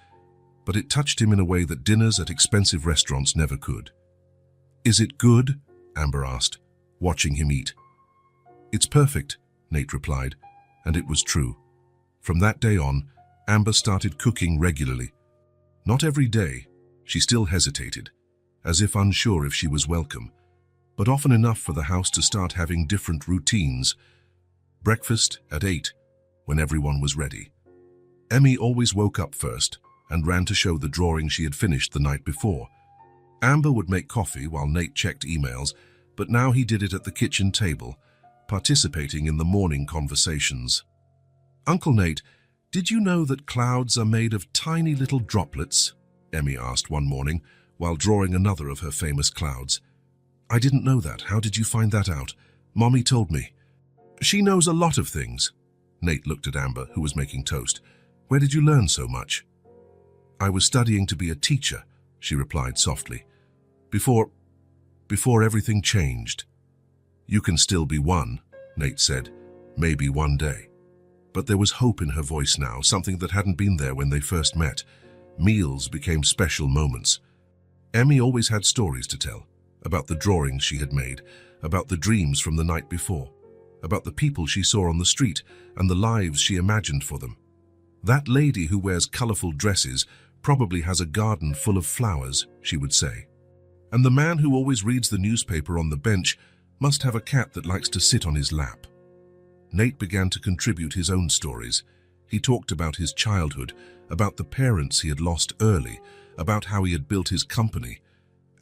Speaker 1: but it touched him in a way that dinners at expensive restaurants never could. "Is it good?" Amber asked, watching him eat. "It's perfect," Nate replied, and it was true. From that day on, Amber started cooking regularly. Not every day, she still hesitated, as if unsure if she was welcome, but often enough for the house to start having different routines. Breakfast at 8, when everyone was ready. Emmy always woke up first and ran to show the drawing she had finished the night before. Amber would make coffee while Nate checked emails, but now he did it at the kitchen table, participating in the morning conversations. "Uncle Nate, did you know that clouds are made of tiny little droplets?" Emmy asked one morning while drawing another of her famous clouds. "I didn't know that. How did you find that out?" "Mommy told me." "She knows a lot of things." Nate looked at Amber, who was making toast. "Where did you learn so much?" "I was studying to be a teacher," she replied softly. Before everything changed." "You can still be one," Nate said. "Maybe one day." But there was hope in her voice now, something that hadn't been there when they first met. Meals became special moments. Emmy always had stories to tell, about the drawings she had made, about the dreams from the night before, about the people she saw on the street and the lives she imagined for them. "That lady who wears colorful dresses probably has a garden full of flowers," she would say. "And the man who always reads the newspaper on the bench must have a cat that likes to sit on his lap." Nate began to contribute his own stories. He talked about his childhood, about the parents he had lost early, about how he had built his company.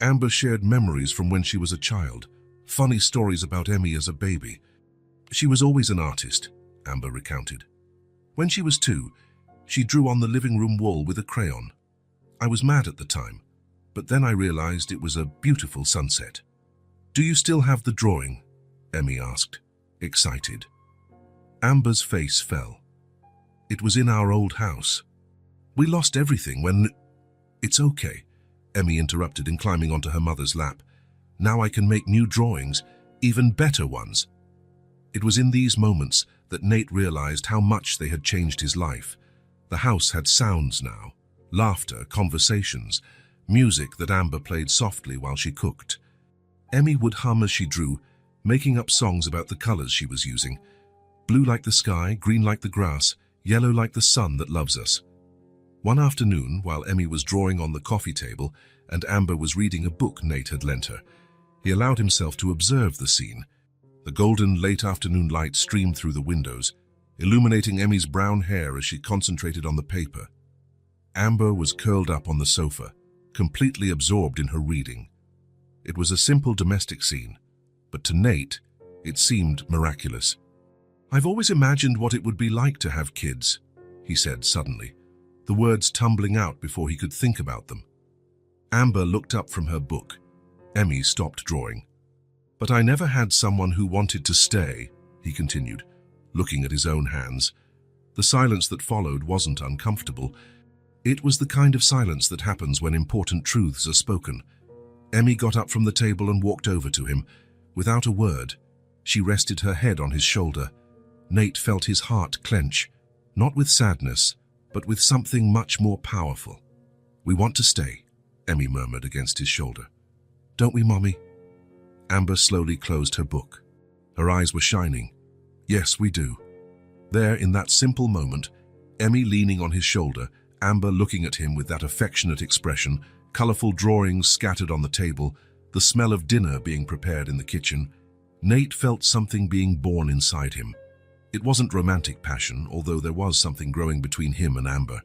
Speaker 1: Amber shared memories from when she was a child, funny stories about Emmy as a baby. "She was always an artist," Amber recounted. "When she was 2, she drew on the living room wall with a crayon. I was mad at the time, but then I realized it was a beautiful sunset." "Do you still have the drawing?" Emmy asked, excited. Amber's face fell. "It was in our old house. We lost everything when—" "It's okay," Emmy interrupted in climbing onto her mother's lap. "Now I can make new drawings, even better ones." It was in these moments that Nate realized how much they had changed his life. The house had sounds now, laughter, conversations, music that Amber played softly while she cooked. Emmy would hum as she drew, making up songs about the colors she was using. Blue like the sky, green like the grass, yellow like the sun that loves us. One afternoon, while Emmy was drawing on the coffee table and Amber was reading a book Nate had lent her, he allowed himself to observe the scene. The golden late afternoon light streamed through the windows, illuminating Emmy's brown hair as she concentrated on the paper. Amber was curled up on the sofa, completely absorbed in her reading. It was a simple domestic scene, but to Nate, it seemed miraculous. "I've always imagined what it would be like to have kids," he said suddenly, the words tumbling out before he could think about them. Amber looked up from her book. Emmy stopped drawing. "But I never had someone who wanted to stay," he continued, looking at his own hands. The silence that followed wasn't uncomfortable. It was the kind of silence that happens when important truths are spoken. Emmy got up from the table and walked over to him. Without a word, she rested her head on his shoulder. Nate felt his heart clench, not with sadness, but with something much more powerful. "We want to stay," Emmy murmured against his shoulder. "Don't we, Mommy?" Amber slowly closed her book. Her eyes were shining. "Yes, we do." There, in that simple moment, Emmy leaning on his shoulder, Amber looking at him with that affectionate expression, colorful drawings scattered on the table, the smell of dinner being prepared in the kitchen, Nate felt something being born inside him. It wasn't romantic passion, although there was something growing between him and Amber.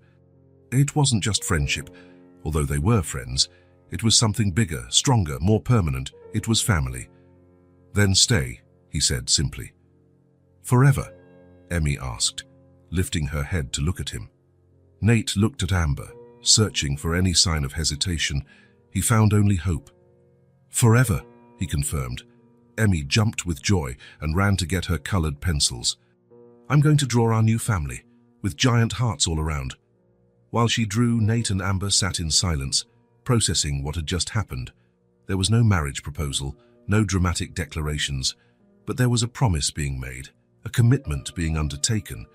Speaker 1: It wasn't just friendship, although they were friends. It was something bigger, stronger, more permanent. It was family. "Then stay," he said simply. "Forever?" Emmy asked, lifting her head to look at him. Nate looked at Amber, searching for any sign of hesitation. He found only hope. "Forever," he confirmed. Emmy jumped with joy and ran to get her colored pencils. "I'm going to draw our new family, with giant hearts all around." While she drew, Nate and Amber sat in silence, processing what had just happened. There was no marriage proposal, no dramatic declarations, but there was a promise being made, a commitment being undertaken.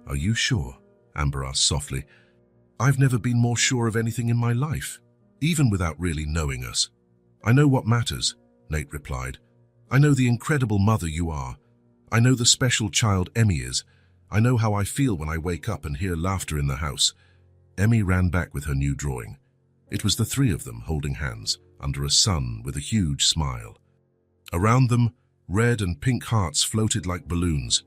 Speaker 1: "Are you sure?" Amber asked softly. "I've never been more sure of anything in my life, even without really knowing us." "I know what matters," Nate replied. "I know the incredible mother you are. I know the special child Emmy is. I know how I feel when I wake up and hear laughter in the house." Emmy ran back with her new drawing. It was the three of them holding hands under a sun with a huge smile. Around them, red and pink hearts floated like balloons.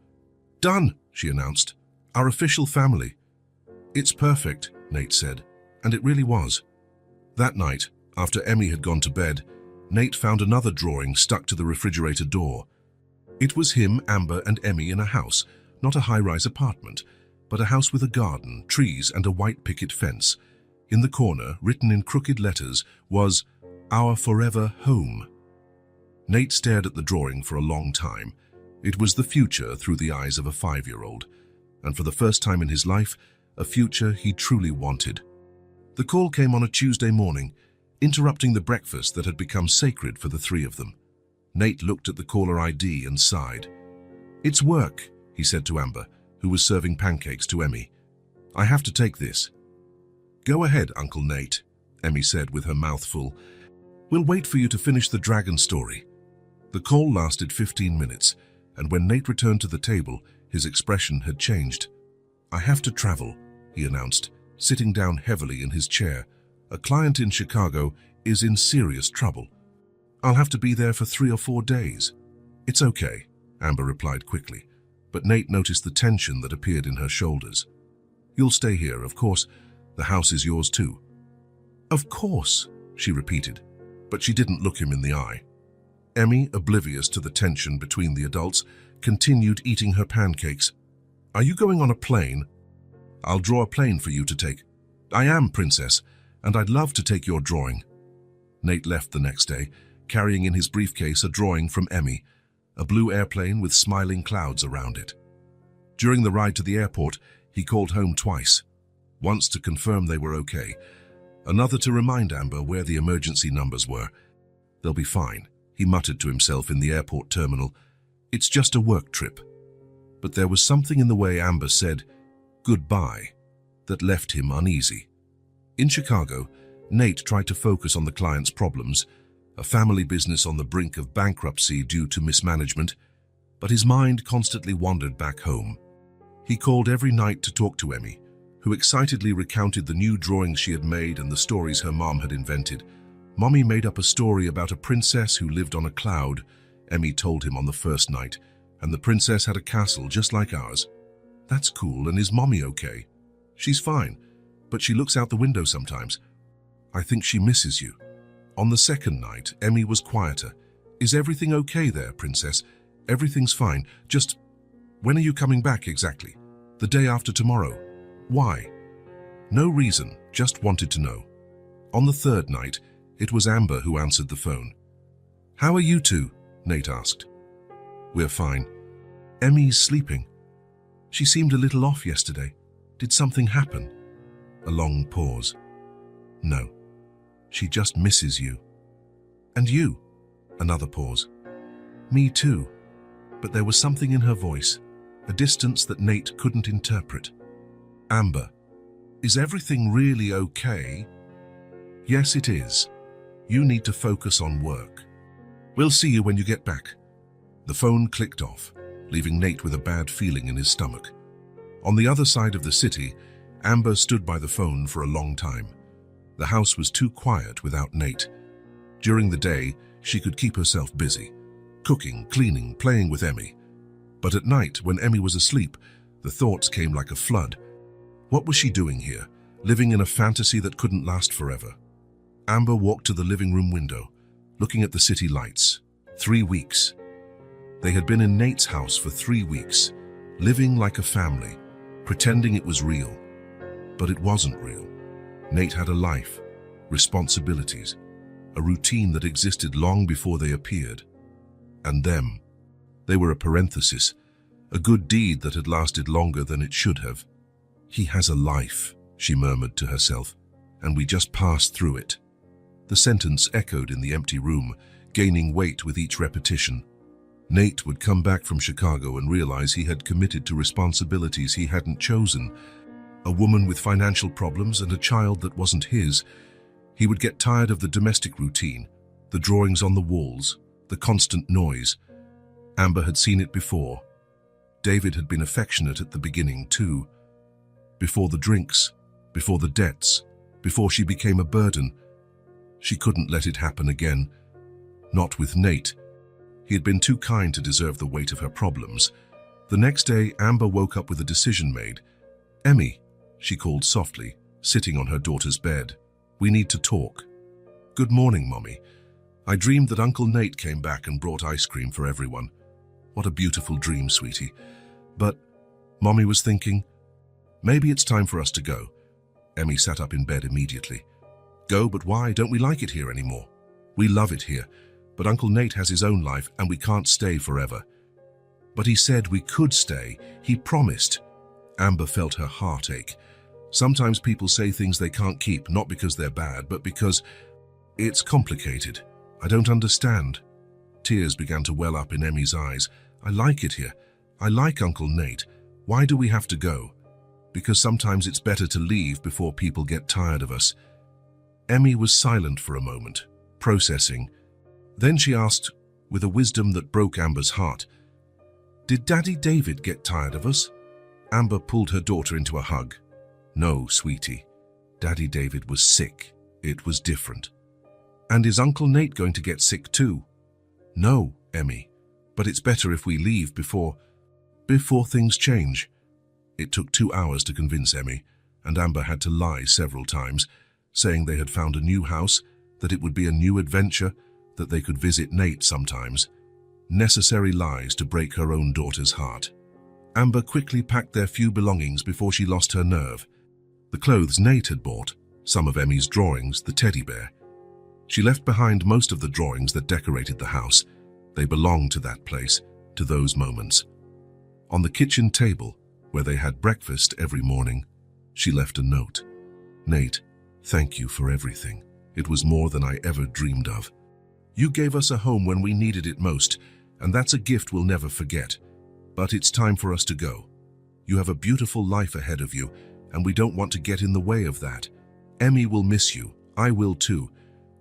Speaker 1: "Done," she announced. "Our official family." "It's perfect," Nate said, and it really was. That night, after Emmy had gone to bed, Nate found another drawing stuck to the refrigerator door. It was him, Amber, and Emmy in a house, not a high-rise apartment, but a house with a garden, trees, and a white picket fence. In the corner, written in crooked letters, was "Our Forever Home." Nate stared at the drawing for a long time. It was the future through the eyes of a 5-year-old, and for the first time in his life, a future he truly wanted. The call came on a Tuesday morning, interrupting the breakfast that had become sacred for the three of them. Nate looked at the caller ID and sighed. "It's work," he said to Amber, who was serving pancakes to Emmy. "I have to take this." "Go ahead, Uncle Nate," Emmy said with her mouth full. "We'll wait for you to finish the dragon story." The call lasted 15 minutes, and when Nate returned to the table, his expression had changed. "I have to travel," he announced, sitting down heavily in his chair. "A client in Chicago is in serious trouble. I'll have to be there for 3 or 4 days." "It's okay," Amber replied quickly, but Nate noticed the tension that appeared in her shoulders. "You'll stay here, of course. The house is yours too." "Of course," she repeated, but she didn't look him in the eye. Emmy, oblivious to the tension between the adults, continued eating her pancakes. "Are you going on a plane?" "I'll draw a plane for you to take." "I am, Princess, and I'd love to take your drawing." Nate left the next day, carrying in his briefcase a drawing from Emmy, a blue airplane with smiling clouds around it. During the ride to the airport, he called home twice. Once to confirm they were okay, another to remind Amber where the emergency numbers were. "They'll be fine," he muttered to himself in the airport terminal. "It's just a work trip." But there was something in the way Amber said goodbye that left him uneasy. In Chicago, Nate tried to focus on the client's problems, a family business on the brink of bankruptcy due to mismanagement, but his mind constantly wandered back home. He called every night to talk to Emmy, who excitedly recounted the new drawings she had made and the stories her mom had invented. Mommy made up a story about a princess who lived on a cloud, Emmy told him on the first night, and the princess had a castle just like ours. That's cool, and is Mommy okay? She's fine, but she looks out the window sometimes. I think she misses you. On the second night, Emmy was quieter. Is everything okay there, princess? Everything's fine. Just, when are you coming back exactly? The day after tomorrow. Why? No reason, just wanted to know. On the third night, it was Amber who answered the phone. How are you two? Nate asked. We're fine. Emmy's sleeping. She seemed a little off yesterday. Did something happen? A long pause. No. She just misses you. And you? Another pause. Me too. But there was something in her voice, a distance that Nate couldn't interpret. Amber, is everything really okay? Yes, it is. You need to focus on work. We'll see you when you get back. The phone clicked off, leaving Nate with a bad feeling in his stomach. On the other side of the city, Amber stood by the phone for a long time. The house was too quiet without Nate. During the day, she could keep herself busy, cooking, cleaning, playing with Emmy. But at night, when Emmy was asleep, the thoughts came like a flood. What was she doing here, living in a fantasy that couldn't last forever? Amber walked to the living room window, looking at the city lights. 3 weeks. They had been in Nate's house for 3 weeks, living like a family, pretending it was real. But it wasn't real. Nate had a life, responsibilities, a routine that existed long before they appeared. And them. They were a parenthesis, a good deed that had lasted longer than it should have. He has a life, she murmured to herself, and we just passed through it. The sentence echoed in the empty room, gaining weight with each repetition. Nate would come back from Chicago and realize he had committed to responsibilities he hadn't chosen. A woman with financial problems and a child that wasn't his. He would get tired of the domestic routine, the drawings on the walls, the constant noise. Amber had seen it before. David had been affectionate at the beginning too. Before the drinks, before the debts, before she became a burden. She couldn't let it happen again. Not with Nate. He had been too kind to deserve the weight of her problems. The next day, Amber woke up with a decision made. Emmy, she called softly, sitting on her daughter's bed. We need to talk. Good morning, Mommy. I dreamed that Uncle Nate came back and brought ice cream for everyone. What a beautiful dream, sweetie. But, Mommy was thinking, maybe it's time for us to go. Emmy sat up in bed immediately. Go, but why? Don't we like it here anymore? We love it here, but Uncle Nate has his own life and we can't stay forever. But he said we could stay. He promised. Amber felt her heart ache. Sometimes people say things they can't keep, not because they're bad, but because it's complicated. I don't understand. Tears began to well up in Emmy's eyes. I like it here. I like Uncle Nate. Why do we have to go? Because sometimes it's better to leave before people get tired of us. Emmy was silent for a moment, processing. Then she asked, with a wisdom that broke Amber's heart, Did Daddy David get tired of us? Amber pulled her daughter into a hug. No, sweetie. Daddy David was sick. It was different. And is Uncle Nate going to get sick too? No, Emmy. But it's better if we leave before things change. It took 2 hours to convince Emmy, and Amber had to lie several times, saying they had found a new house, that it would be a new adventure, that they could visit Nate sometimes. Necessary lies to break her own daughter's heart. Amber quickly packed their few belongings before she lost her nerve. The clothes Nate had bought, some of Emmy's drawings, the teddy bear. She left behind most of the drawings that decorated the house. They belonged to that place, to those moments. On the kitchen table, where they had breakfast every morning, she left a note. Nate, thank you for everything. It was more than I ever dreamed of. You gave us a home when we needed it most, and that's a gift we'll never forget. But it's time for us to go. You have a beautiful life ahead of you, and we don't want to get in the way of that. Emmy will miss you. I will too.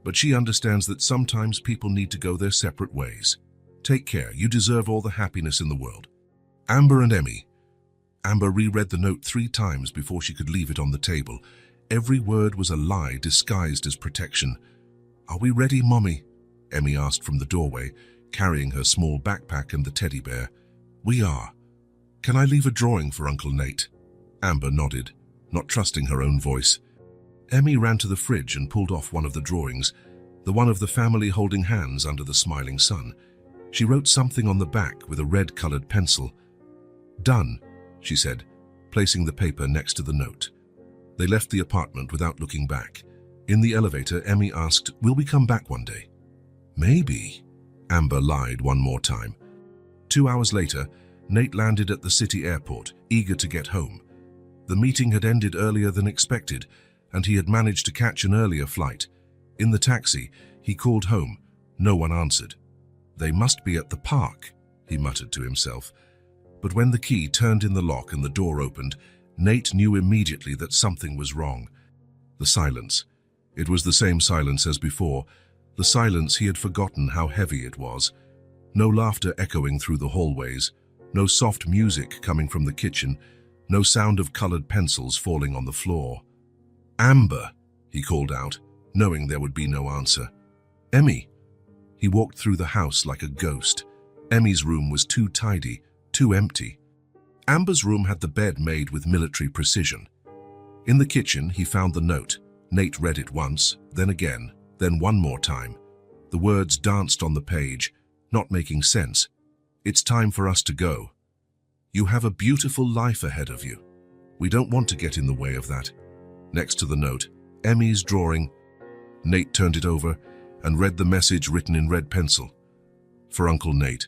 Speaker 1: But she understands that sometimes people need to go their separate ways. Take care. You deserve all the happiness in the world. Amber and Emmy. Amber reread the note 3 times before she could leave it on the table. Every word was a lie disguised as protection. "Are we ready, Mommy?" Emmy asked from the doorway, carrying her small backpack and the teddy bear. "We are. Can I leave a drawing for Uncle Nate?" Amber nodded, not trusting her own voice. Emmy ran to the fridge and pulled off one of the drawings, the one of the family holding hands under the smiling sun. She wrote something on the back with a red-colored pencil. "Done," she said, placing the paper next to the note. They left the apartment without looking back. In the elevator, Emmy asked, "Will we come back one day?" "Maybe," Amber lied one more time. 2 hours later, Nate landed at the city airport, eager to get home. The meeting had ended earlier than expected, and he had managed to catch an earlier flight. In the taxi, he called home. No one answered. "They must be at the park," he muttered to himself. But when the key turned in the lock and the door opened, Nate knew immediately that something was wrong. The silence. It was the same silence as before, the silence he had forgotten how heavy it was. No laughter echoing through the hallways, no soft music coming from the kitchen, no sound of colored pencils falling on the floor. "Amber," he called out, knowing there would be no answer. "Emmy." He walked through the house like a ghost. Emmy's room was too tidy, too empty. Amber's room had the bed made with military precision. In the kitchen, he found the note. Nate read it once, then again, then one more time. The words danced on the page, not making sense. "It's time for us to go. You have a beautiful life ahead of you. We don't want to get in the way of that." Next to the note, Emmy's drawing. Nate turned it over and read the message written in red pencil. "For Uncle Nate,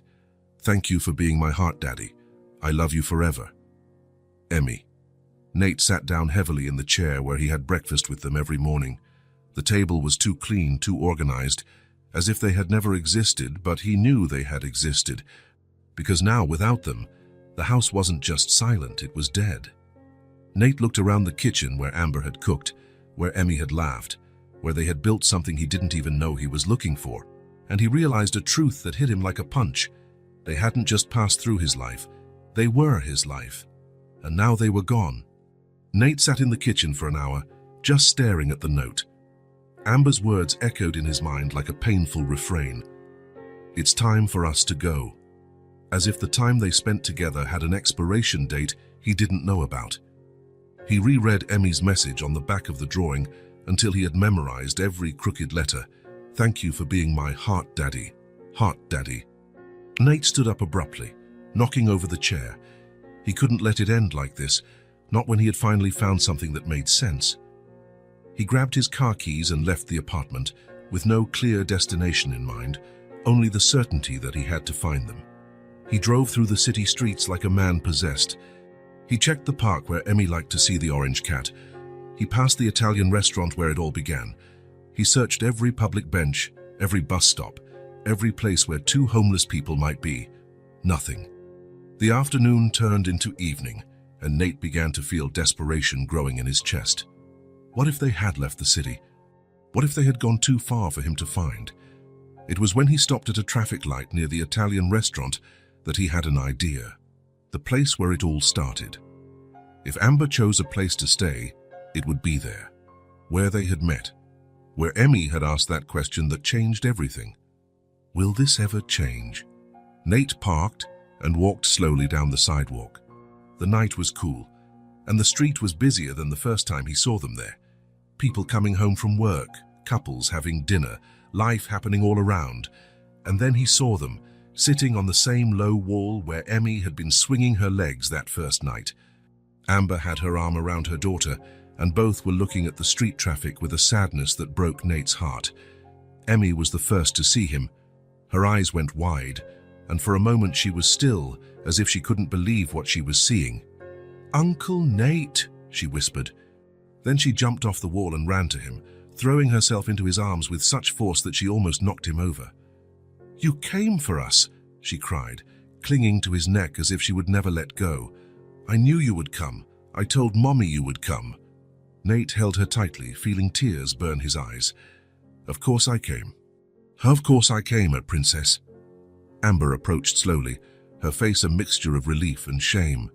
Speaker 1: thank you for being my heart daddy. I love you forever. Emmy." Nate sat down heavily in the chair where he had breakfast with them every morning. The table was too clean, too organized, as if they had never existed, but he knew they had existed, because now, without them, the house wasn't just silent, it was dead. Nate looked around the kitchen where Amber had cooked, where Emmy had laughed, where they had built something he didn't even know he was looking for, and he realized a truth that hit him like a punch. They hadn't just passed through his life, they were his life, and now they were gone. Nate sat in the kitchen for an hour, just staring at the note. Amber's words echoed in his mind like a painful refrain. "It's time for us to go." As if the time they spent together had an expiration date he didn't know about. He reread Emmy's message on the back of the drawing until he had memorized every crooked letter. "Thank you for being my heart daddy. Heart daddy." Nate stood up abruptly, knocking over the chair. He couldn't let it end like this, not when he had finally found something that made sense. He grabbed his car keys and left the apartment, with no clear destination in mind, only the certainty that he had to find them. He drove through the city streets like a man possessed. He checked the park where Emmy liked to see the orange cat. He passed the Italian restaurant where it all began. He searched every public bench, every bus stop, every place where 2 homeless people might be. Nothing. The afternoon turned into evening, and Nate began to feel desperation growing in his chest. What if they had left the city? What if they had gone too far for him to find? It was when he stopped at a traffic light near the Italian restaurant that he had an idea. The place where it all started. If Amber chose a place to stay, it would be there, where they had met, where Emmy had asked that question that changed everything. Will this ever change? Nate parked and walked slowly down the sidewalk. The night was cool, and the street was busier than the first time he saw them there. People coming home from work, couples having dinner, life happening all around. And then he saw them, sitting on the same low wall where Emmy had been swinging her legs that first night. Amber had her arm around her daughter, and both were looking at the street traffic with a sadness that broke Nate's heart. Emmy was the first to see him. Her eyes went wide, and for a moment she was still, as if she couldn't believe what she was seeing. "Uncle Nate," she whispered. Then she jumped off the wall and ran to him, throwing herself into his arms with such force that she almost knocked him over. "You came for us," she cried, clinging to his neck as if she would never let go. "I knew you would come. I told Mommy you would come." Nate held her tightly, feeling tears burn his eyes. "Of course I came. Of course I came, Princess." Amber approached slowly, her face a mixture of relief and shame.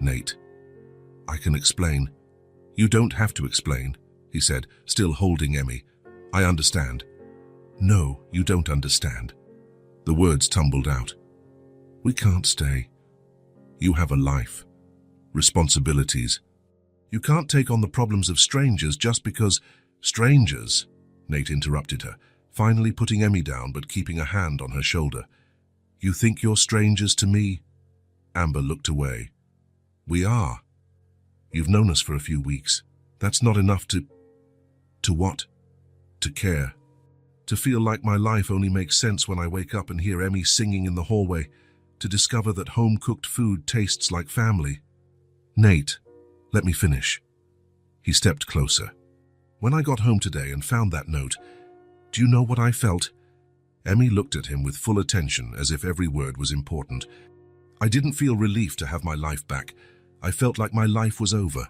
Speaker 1: "Nate," I can explain." "You don't have to explain," he said, still holding Emmy. "I understand." "No, you don't understand." The words tumbled out. "We can't stay. You have a life, responsibilities. You can't take on the problems of strangers just because—" "Strangers," Nate interrupted her, finally putting Emmy down but keeping a hand on her shoulder. "You think you're strangers to me?" Amber looked away. "We are. You've known us for a few weeks. That's not enough to— To what? To care. To feel like my life only makes sense when I wake up and hear Emmy singing in the hallway, to discover that home-cooked food tastes like family." "Nate, let me finish." He stepped closer. "When I got home today and found that note, do you know what I felt?" Emmy looked at him with full attention, as if every word was important. "I didn't feel relief to have my life back. I felt like my life was over."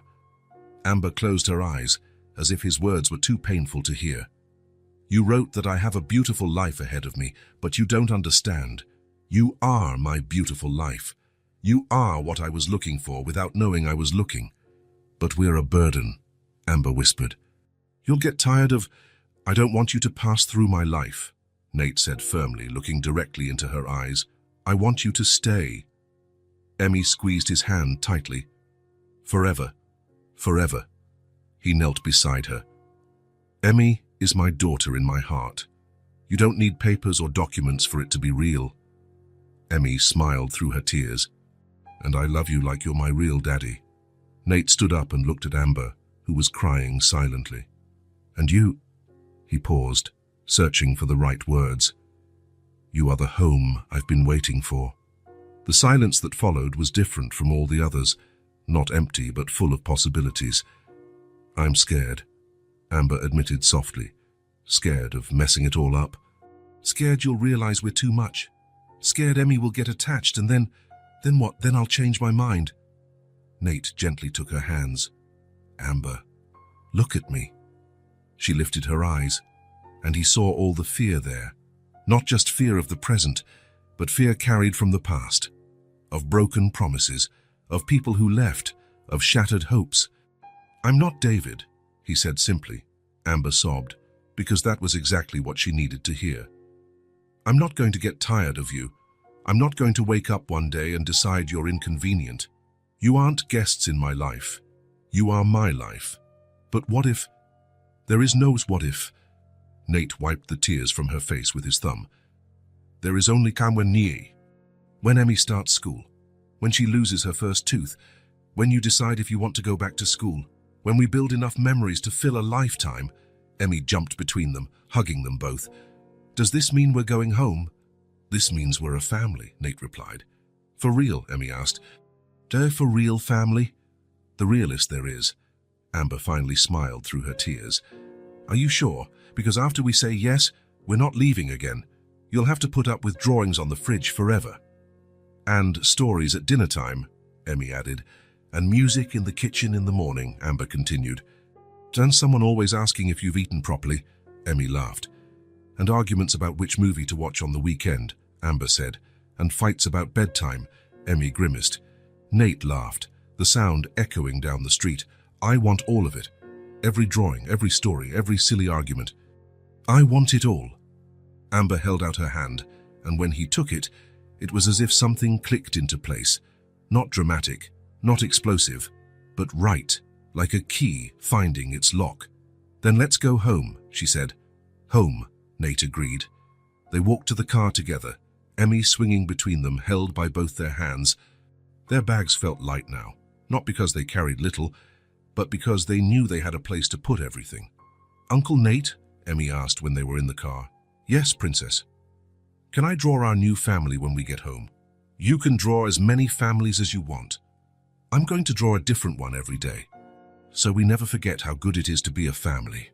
Speaker 1: Amber closed her eyes, as if his words were too painful to hear. "You wrote that I have a beautiful life ahead of me, but you don't understand. You are my beautiful life. You are what I was looking for without knowing I was looking. But we're a burden," Amber whispered. "You'll get tired of—" "I don't want you to pass through my life," Nate said firmly, looking directly into her eyes. "I want you to stay." Emmy squeezed his hand tightly. "Forever. Forever." He knelt beside her. "Emmy is my daughter in my heart. You don't need papers or documents for it to be real." Emmy smiled through her tears. "And I love you like you're my real daddy." Nate stood up and looked at Amber, who was crying silently. "And you—" He paused, searching for the right words. "You are the home I've been waiting for." The silence that followed was different from all the others, not empty but full of possibilities. "I'm scared," Amber admitted softly. "Scared of messing it all up. Scared you'll realize we're too much. Scared Emmy will get attached and then what? Then I'll change my mind." Nate gently took her hands. "Amber, look at me." She lifted her eyes, and he saw all the fear there. Not just fear of the present, but fear carried from the past. Of broken promises, of people who left, of shattered hopes. "I'm not David," he said simply. Amber sobbed, because that was exactly what she needed to hear. "I'm not going to get tired of you. I'm not going to wake up one day and decide you're inconvenient. You aren't guests in my life. You are my life. But what if—" "There is no what if." Nate wiped the tears from her face with his thumb. "There is only kamwenye. When Emmy starts school, when she loses her first tooth, when you decide if you want to go back to school, when we build enough memories to fill a lifetime." Emmy jumped between them, hugging them both. "Does this mean we're going home?" "This means we're a family," Nate replied. "For real?" Emmy asked. "For real family?" "The realest there is." Amber finally smiled through her tears. "Are you sure? Because after we say yes, we're not leaving again. You'll have to put up with drawings on the fridge forever." "And stories at dinner time," Emmy added. "And music in the kitchen in the morning," Amber continued. "And someone always asking if you've eaten properly," Emmy laughed. "And arguments about which movie to watch on the weekend," Amber said. "And fights about bedtime," Emmy grimaced. Nate laughed, the sound echoing down the street. "I want all of it. Every drawing, every story, every silly argument. I want it all." Amber held out her hand, and when he took it, it was as if something clicked into place. Not dramatic, not explosive, but right, like a key finding its lock. "Then let's go home," she said. "Home," Nate agreed. They walked to the car together, Emmy swinging between them, held by both their hands. Their bags felt light now, not because they carried little, but because they knew they had a place to put everything. "Uncle Nate?" Emmy asked when they were in the car. "Yes, Princess." "Can I draw our new family when we get home?" "You can draw as many families as you want. I'm going to draw a different one every day, so we never forget how good it is to be a family."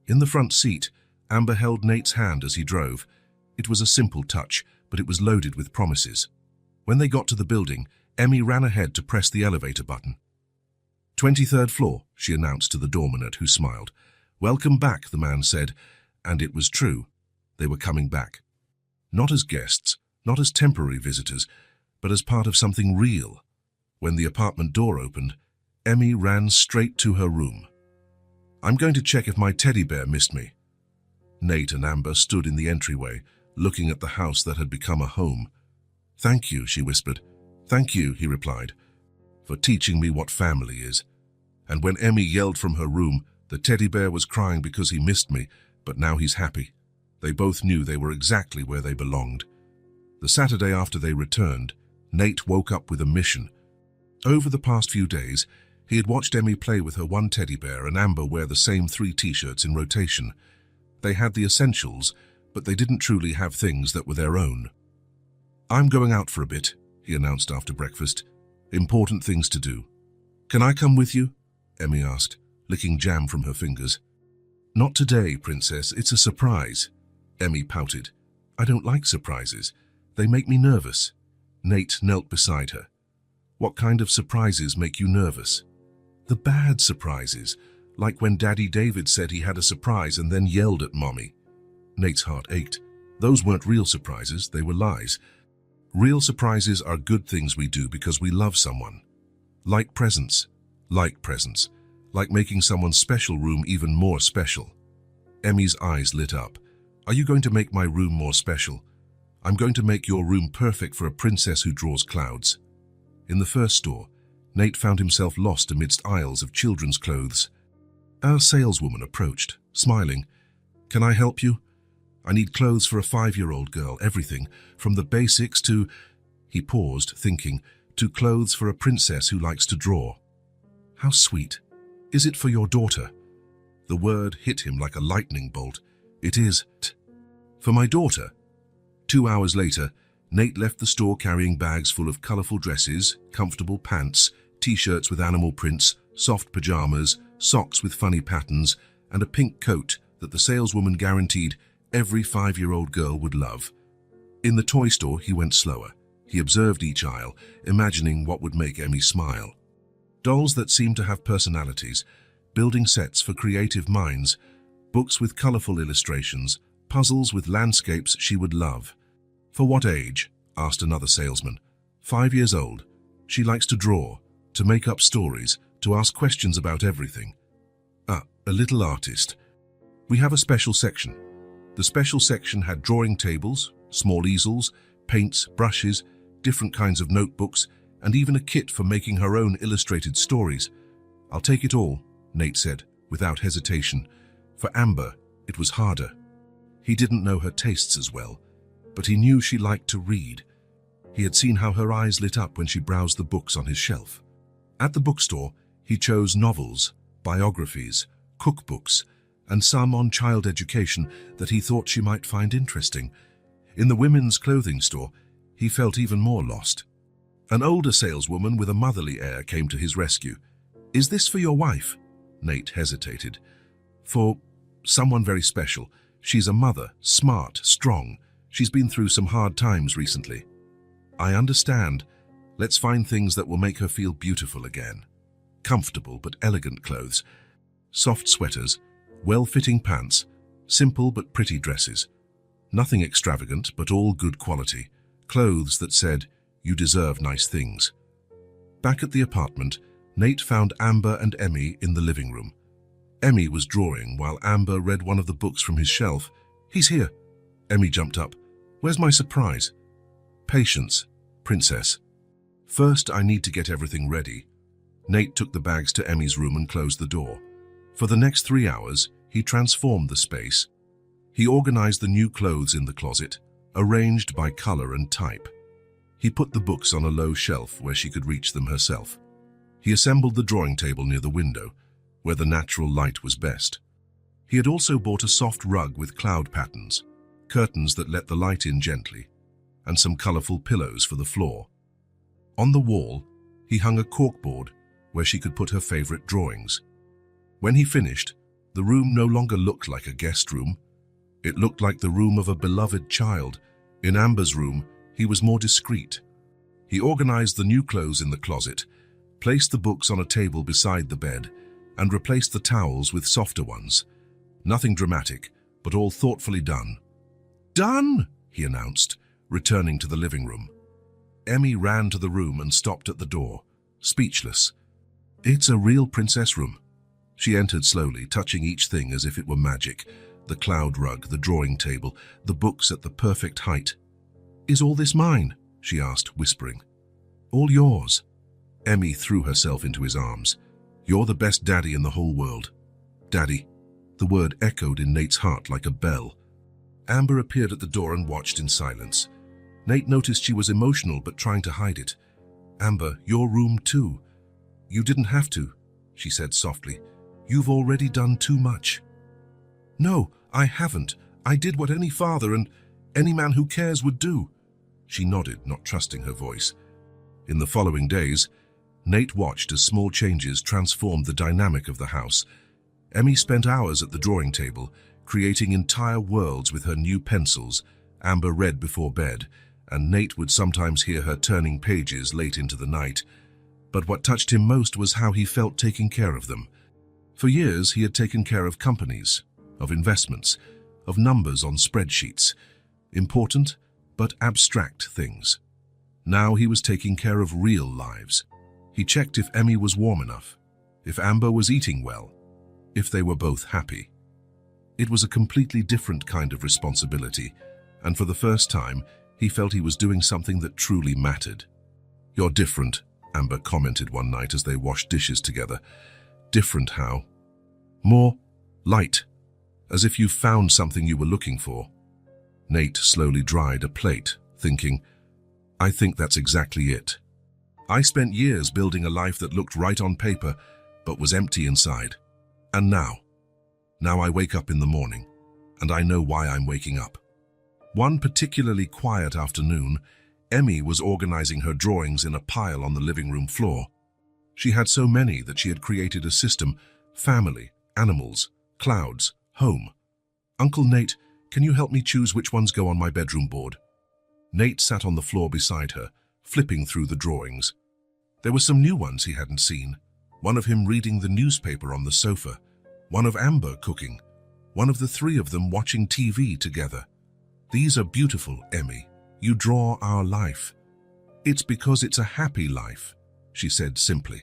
Speaker 1: In the front seat, Amber held Nate's hand as he drove. It was a simple touch, but it was loaded with promises. When they got to the building, Emmy ran ahead to press the elevator button. 23rd floor, she announced to the doorman, who smiled. "Welcome back," the man said, and it was true. They were coming back. Not as guests, not as temporary visitors, but as part of something real. When the apartment door opened, Emmy ran straight to her room. "I'm going to check if my teddy bear missed me." Nate and Amber stood in the entryway, looking at the house that had become a home. "Thank you," she whispered. "Thank you," he replied, "for teaching me what family is." And when Emmy yelled from her room, the teddy bear was crying because he missed me, but now he's happy. They both knew they were exactly where they belonged. The Saturday after they returned, Nate woke up with a mission. Over the past few days, he had watched Emmy play with her one teddy bear and Amber wear the same 3 t-shirts in rotation. They had the essentials, but they didn't truly have things that were their own. "I'm going out for a bit," he announced after breakfast. "Important things to do." "Can I come with you?" Emmy asked, licking jam from her fingers. "Not today, Princess. It's a surprise." Emmy pouted. "I don't like surprises. They make me nervous." Nate knelt beside her. "What kind of surprises make you nervous?" "The bad surprises, like when Daddy David said he had a surprise and then yelled at Mommy." Nate's heart ached. Those weren't real surprises, they were lies. Real surprises are good things we do because we love someone. Like presents. Like making someone's special room even more special. Emmy's eyes lit up. "Are you going to make my room more special?" "I'm going to make your room perfect for a princess who draws clouds." In the first store, Nate found himself lost amidst aisles of children's clothes. Our saleswoman approached, smiling. "Can I help you? I need clothes for a 5-year-old girl, everything, from the basics to—" He paused, thinking, "to clothes for a princess who likes to draw." "How sweet. Is it for your daughter?" The word hit him like a lightning bolt. "It is. For my daughter." 2 hours later, Nate left the store carrying bags full of colorful dresses, comfortable pants, t-shirts with animal prints, soft pajamas, socks with funny patterns, and a pink coat that the saleswoman guaranteed every 5-year-old girl would love. In the toy store, he went slower. He observed each aisle, imagining what would make Emmy smile. Dolls that seemed to have personalities, building sets for creative minds, books with colorful illustrations, puzzles with landscapes she would love. "For what age?" asked another salesman. 5 years old. She likes to draw, to make up stories, to ask questions about everything." "Ah, a little artist." "We have a special section." The special section had drawing tables, small easels, paints, brushes, different kinds of notebooks, and even a kit for making her own illustrated stories. "I'll take it all," Nate said, without hesitation. For Amber, it was harder. He didn't know her tastes as well, but he knew she liked to read. He had seen how her eyes lit up when she browsed the books on his shelf. At the bookstore, he chose novels, biographies, cookbooks, and some on child education that he thought she might find interesting. In the women's clothing store, he felt even more lost. An older saleswoman with a motherly air came to his rescue. "Is this for your wife?" Nate hesitated. "For someone very special. She's a mother, smart, strong. She's been through some hard times recently." "I understand. Let's find things that will make her feel beautiful again." Comfortable but elegant clothes. Soft sweaters, well-fitting pants, simple but pretty dresses. Nothing extravagant, but all good quality. Clothes that said, "You deserve nice things." Back at the apartment, Nate found Amber and Emmy in the living room. Emmy was drawing while Amber read one of the books from his shelf. "He's here." Emmy jumped up. "Where's my surprise?" "Patience, Princess. First, I need to get everything ready." Nate took the bags to Emmy's room and closed the door. For the next 3 hours, he transformed the space. He organized the new clothes in the closet, arranged by color and type. He put the books on a low shelf where she could reach them herself. He assembled the drawing table near the window, where the natural light was best. He had also bought a soft rug with cloud patterns, curtains that let the light in gently, and some colorful pillows for the floor. On the wall, he hung a corkboard where she could put her favorite drawings. When he finished, the room no longer looked like a guest room. It looked like the room of a beloved child. In Amber's room, he was more discreet. He organized the new clothes in the closet, placed the books on a table beside the bed, and replaced the towels with softer ones. Nothing dramatic, but all thoughtfully done. "Done!" he announced, returning to the living room. Emmy ran to the room and stopped at the door, speechless. It's a real princess room. She entered slowly, touching each thing as if it were magic. The cloud rug, the drawing table, the books at the perfect height. Is all this mine? She asked, whispering. All yours. Emmy threw herself into his arms. You're the best daddy in the whole world. Daddy. The word echoed in Nate's heart like a bell. Amber appeared at the door and watched in silence. Nate noticed she was emotional but trying to hide it. Amber, your room too. You didn't have to, she said softly. You've already done too much. No, I haven't. I did what any father and any man who cares would do. She nodded, not trusting her voice. In the following days, Nate watched as small changes transformed the dynamic of the house. Emmy spent hours at the drawing table, creating entire worlds with her new pencils. Amber read before bed, and Nate would sometimes hear her turning pages late into the night. But what touched him most was how he felt taking care of them. For years, he had taken care of companies, of investments, of numbers on spreadsheets, important but abstract things. Now he was taking care of real lives. He checked if Emmy was warm enough, if Amber was eating well, if they were both happy. It was a completely different kind of responsibility, and for the first time, he felt he was doing something that truly mattered. You're different, Amber commented one night as they washed dishes together. Different how? More light, as if you found something you were looking for. Nate slowly dried a plate, thinking, I think that's exactly it. I spent years building a life that looked right on paper, but was empty inside. And now I wake up in the morning, and I know why I'm waking up. One particularly quiet afternoon, Emmy was organizing her drawings in a pile on the living room floor. She had so many that she had created a system: family, animals, clouds, home. Uncle Nate, can you help me choose which ones go on my bedroom board? Nate sat on the floor beside her, flipping through the drawings. There were some new ones he hadn't seen. One of him reading the newspaper on the sofa, one of Amber cooking, one of the three of them watching TV together. These are beautiful, Emmy. You draw our life. It's because it's a happy life, she said simply.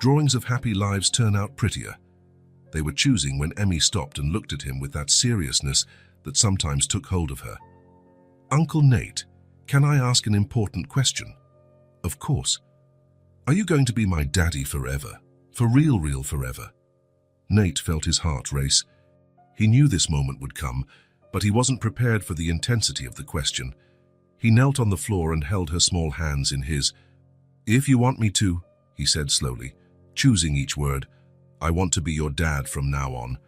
Speaker 1: Drawings of happy lives turn out prettier. They were choosing when Emmy stopped and looked at him with that seriousness that sometimes took hold of her. Uncle Nate, can I ask an important question? Of course. Are you going to be my daddy forever? For real forever? Nate felt his heart race. He knew this moment would come, but he wasn't prepared for the intensity of the question. He knelt on the floor and held her small hands in his. If you want me to, he said slowly, choosing each word, I want to be your dad from now on.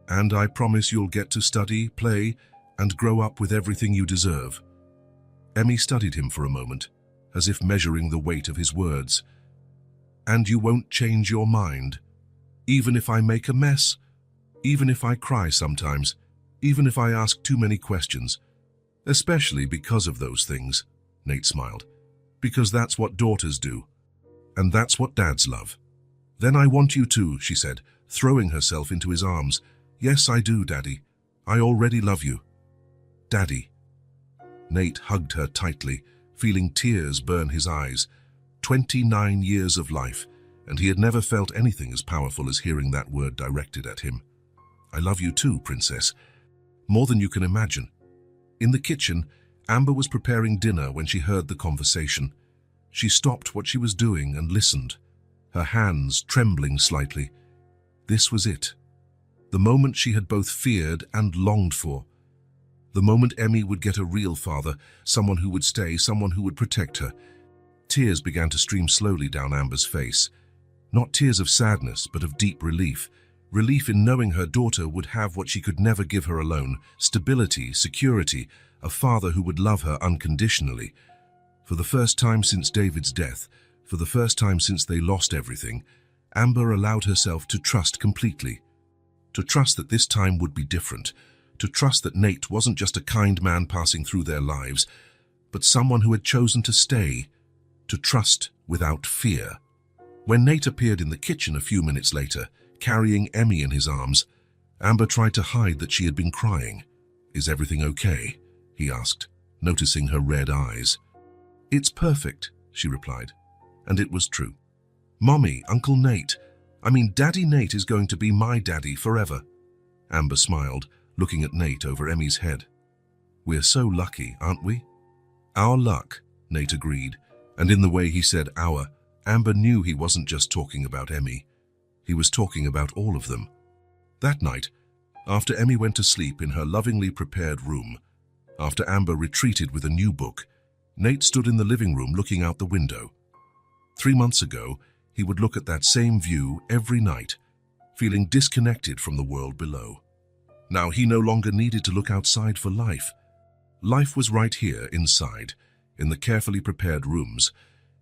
Speaker 1: And I promise you'll get to study, play, and grow up with everything you deserve. Emmy studied him for a moment, as if measuring the weight of his words. And you won't change your mind, even if I make a mess, even if I cry sometimes, even if I ask too many questions, especially because of those things, Nate smiled, because that's what daughters do, and that's what dads love. Then I want you to, she said, throwing herself into his arms. Yes, I do, Daddy. I already love you. Daddy. Nate hugged her tightly, feeling tears burn his eyes. 29 years of life, and he had never felt anything as powerful as hearing that word directed at him. I love you too, Princess. More than you can imagine. In the kitchen, Amber was preparing dinner when she heard the conversation. She stopped what she was doing and listened, her hands trembling slightly. This was it. The moment she had both feared and longed for. The moment Emmy would get a real father, someone who would stay, someone who would protect her. Tears began to stream slowly down Amber's face. Not tears of sadness, but of deep relief. Relief in knowing her daughter would have what she could never give her alone: stability, security, a father who would love her unconditionally. For the first time since David's death, for the first time since they lost everything, Amber allowed herself to trust completely. To trust that this time would be different. To trust that Nate wasn't just a kind man passing through their lives, but someone who had chosen to stay. To trust without fear. When Nate appeared in the kitchen a few minutes later, carrying Emmy in his arms, Amber tried to hide that she had been crying. Is everything okay? He asked, noticing her red eyes. It's perfect, she replied, and it was true. Mommy, Uncle Nate. Daddy Nate is going to be my daddy forever. Amber smiled, looking at Nate over Emmy's head. We're so lucky, aren't we? Our luck, Nate agreed, and in the way he said our, Amber knew he wasn't just talking about Emmy. He was talking about all of them. That night, after Emmy went to sleep in her lovingly prepared room, after Amber retreated with a new book, Nate stood in the living room looking out the window. 3 months ago, he would look at that same view every night, feeling disconnected from the world below. Now he no longer needed to look outside for life. Life was right here inside, in the carefully prepared rooms,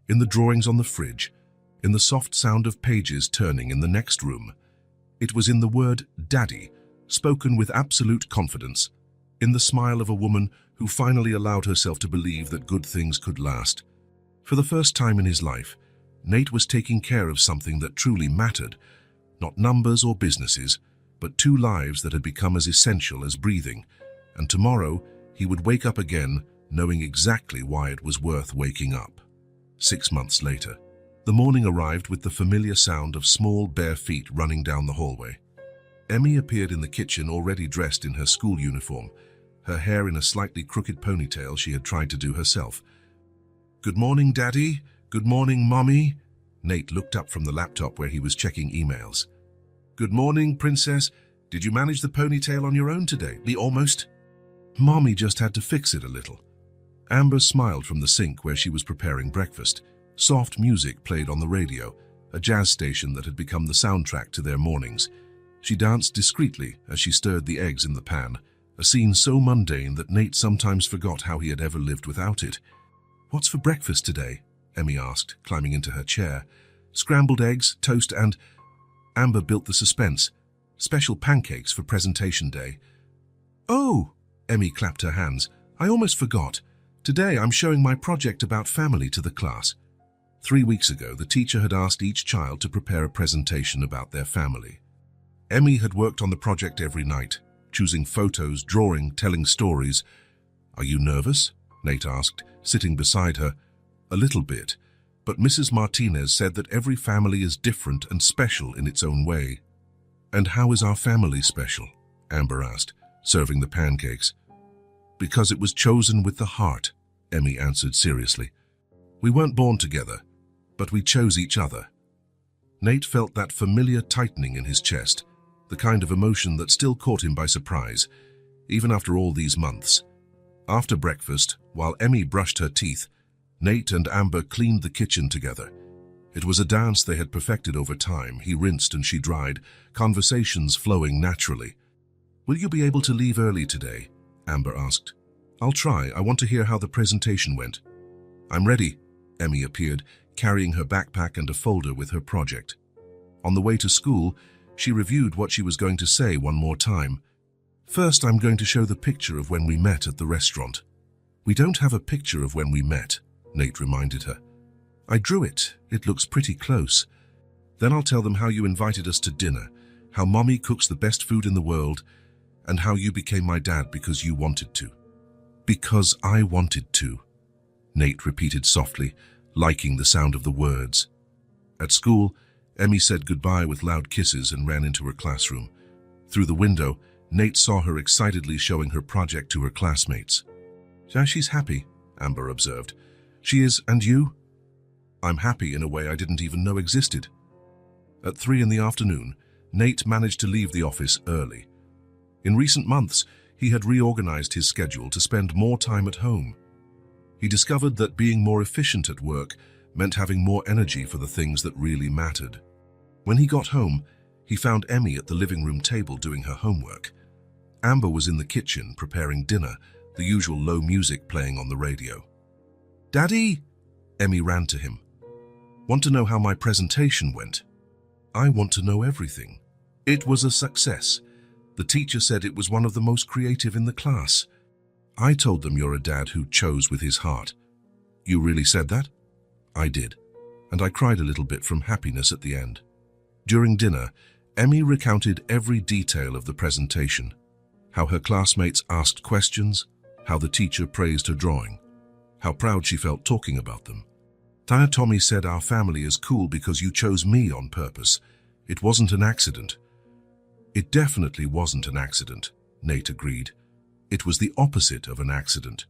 Speaker 1: in the drawings on the fridge, in the soft sound of pages turning in the next room. It was in the word Daddy, spoken with absolute confidence, in the smile of a woman who finally allowed herself to believe that good things could last. For the first time in his life, Nate was taking care of something that truly mattered, not numbers or businesses, but 2 lives that had become as essential as breathing, and tomorrow he would wake up again knowing exactly why it was worth waking up. 6 months later, the morning arrived with the familiar sound of small bare feet running down the hallway. Emmy appeared in the kitchen already dressed in her school uniform, her hair in a slightly crooked ponytail she had tried to do herself. Good morning, Daddy. Good morning, Mommy. Nate looked up from the laptop where he was checking emails. Good morning, Princess. Did you manage the ponytail on your own today? Almost. Mommy just had to fix it a little. Amber smiled from the sink where she was preparing breakfast. Soft music played on the radio, a jazz station that had become the soundtrack to their mornings. She danced discreetly as she stirred the eggs in the pan, a scene so mundane that Nate sometimes forgot how he had ever lived without it. What's for breakfast today? Emmy asked, climbing into her chair. Scrambled eggs, toast, and... Amber built the suspense. Special pancakes for presentation day. Oh! Emmy clapped her hands. I almost forgot. Today I'm showing my project about family to the class. 3 weeks ago, the teacher had asked each child to prepare a presentation about their family. Emmy had worked on the project every night, choosing photos, drawing, telling stories. Are you nervous? Nate asked, sitting beside her. A little bit, but Mrs. Martinez said that every family is different and special in its own way. And how is our family special? Amber asked, serving the pancakes. Because it was chosen with the heart, Emmy answered seriously. We weren't born together, but we chose each other. Nate felt that familiar tightening in his chest, the kind of emotion that still caught him by surprise, even after all these months. After breakfast, while Emmy brushed her teeth, Nate and Amber cleaned the kitchen together. It was a dance they had perfected over time. He rinsed and she dried, conversations flowing naturally. Will you be able to leave early today? Amber asked. I'll try. I want to hear how the presentation went. I'm ready. Emmy appeared, carrying her backpack and a folder with her project. On the way to school, she reviewed what she was going to say one more time. First, I'm going to show the picture of when we met at the restaurant. We don't have a picture of when we met, Nate reminded her. I drew it. It looks pretty close. Then I'll tell them how you invited us to dinner, how Mommy cooks the best food in the world, and how you became my dad because you wanted to. Because I wanted to, Nate repeated softly, liking the sound of the words. At school, Emmy said goodbye with loud kisses and ran into her classroom. Through the window, Nate saw her excitedly showing her project to her classmates. Now she's happy, Amber observed. She is, and you? I'm happy in a way I didn't even know existed. At 3 in the afternoon, Nate managed to leave the office early. In recent months, he had reorganized his schedule to spend more time at home. He discovered that being more efficient at work meant having more energy for the things that really mattered. When he got home, he found Emmy at the living room table doing her homework. Amber was in the kitchen preparing dinner, the usual low music playing on the radio. Daddy! Emmy ran to him. Want to know how my presentation went? I want to know everything. It was a success. The teacher said it was one of the most creative in the class. I told them you're a dad who chose with his heart. You really said that? I did, and I cried a little bit from happiness at the end. During dinner, Emmy recounted every detail of the presentation, how her classmates asked questions, how the teacher praised her drawing, how proud she felt talking about them. Tommy said our family is cool because you chose me on purpose. It wasn't an accident. It definitely wasn't an accident, Nate agreed. It was the opposite of an accident.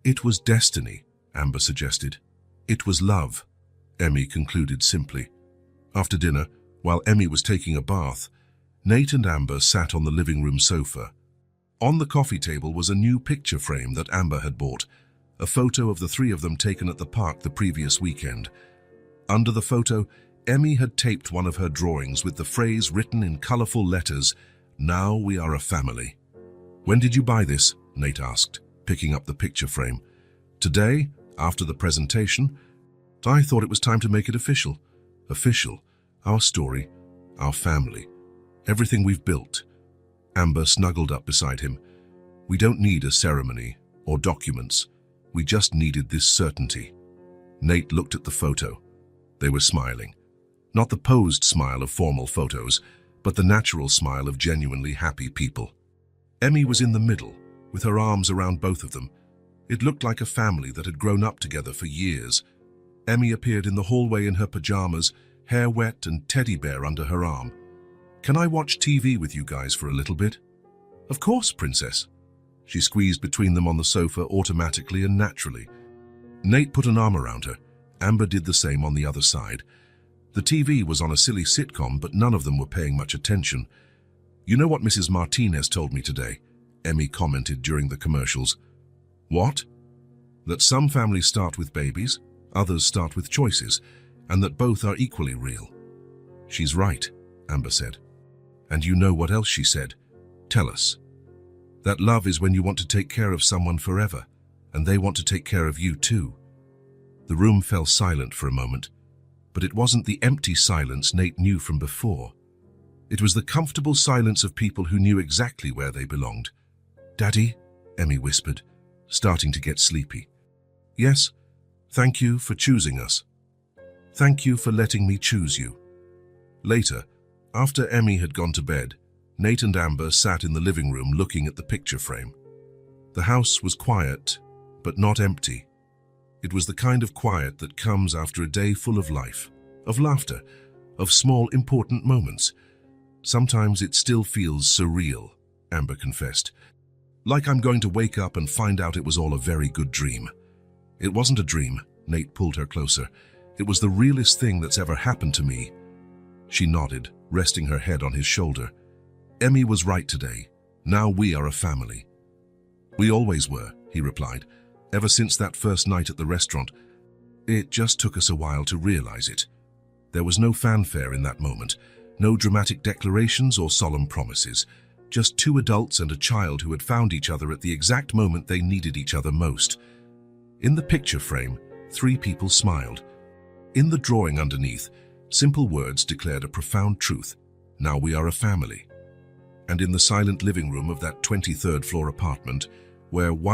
Speaker 1: It was destiny, Amber suggested. It was love, Emmy concluded simply. After dinner, while Emmy was taking a bath, Nate and Amber sat on the living room sofa. On the coffee table was a new picture frame that Amber had bought, a photo of the three of them taken at the park the previous weekend. Under the photo, Emmy had taped one of her drawings with the phrase written in colorful letters, "Now we are a family." "When did you buy this?" Nate asked, picking up the picture frame. "Today, after the presentation. I thought it was time to make it official. Official. Our story. Our family. Everything we've built." Amber snuggled up beside him. "We don't need a ceremony or documents. We just needed this certainty." Nate looked at the photo. They were smiling. Not the posed smile of formal photos, but the natural smile of genuinely happy people. Emmy was in the middle, with her arms around both of them. It looked like a family that had grown up together for years. Emmy appeared in the hallway in her pajamas, hair wet and teddy bear under her arm. "Can I watch TV with you guys for a little bit?" "Of course, princess." She squeezed between them on the sofa automatically and naturally. Nate put an arm around her. Amber did the same on the other side. The TV was on a silly sitcom, but none of them were paying much attention. "You know what Mrs. Martinez told me today?" Emmy commented during the commercials. "What?" "That some families start with babies, others start with choices, and that both are equally real." "She's right," Amber said. "And you know what else she said? Tell us." "That love is when you want to take care of someone forever, and they want to take care of you too." The room fell silent for a moment, but it wasn't the empty silence Nate knew from before. It was the comfortable silence of people who knew exactly where they belonged. "Daddy," Emmy whispered, starting to get sleepy. "Yes, thank you for choosing us. Thank you for letting me choose you." Later, after Emmy had gone to bed, Nate and Amber sat in the living room looking at the picture frame. The house was quiet, but not empty. It was the kind of quiet that comes after a day full of life, of laughter, of small important moments. "Sometimes it still feels surreal," Amber confessed. "Like I'm going to wake up and find out it was all a very good dream." "It wasn't a dream," Nate pulled her closer. "It was the realest thing that's ever happened to me." She nodded, resting her head on his shoulder. "Emmy was right today. Now we are a family." "We always were," he replied, "ever since that first night at the restaurant. It just took us a while to realize it. There was no fanfare in that moment, no dramatic declarations or solemn promises, just two adults and a child who had found each other at the exact moment they needed each other most." In the picture frame, three people smiled. In the drawing underneath, simple words declared a profound truth: "Now we are a family." And in the silent living room of that 23rd floor apartment, where once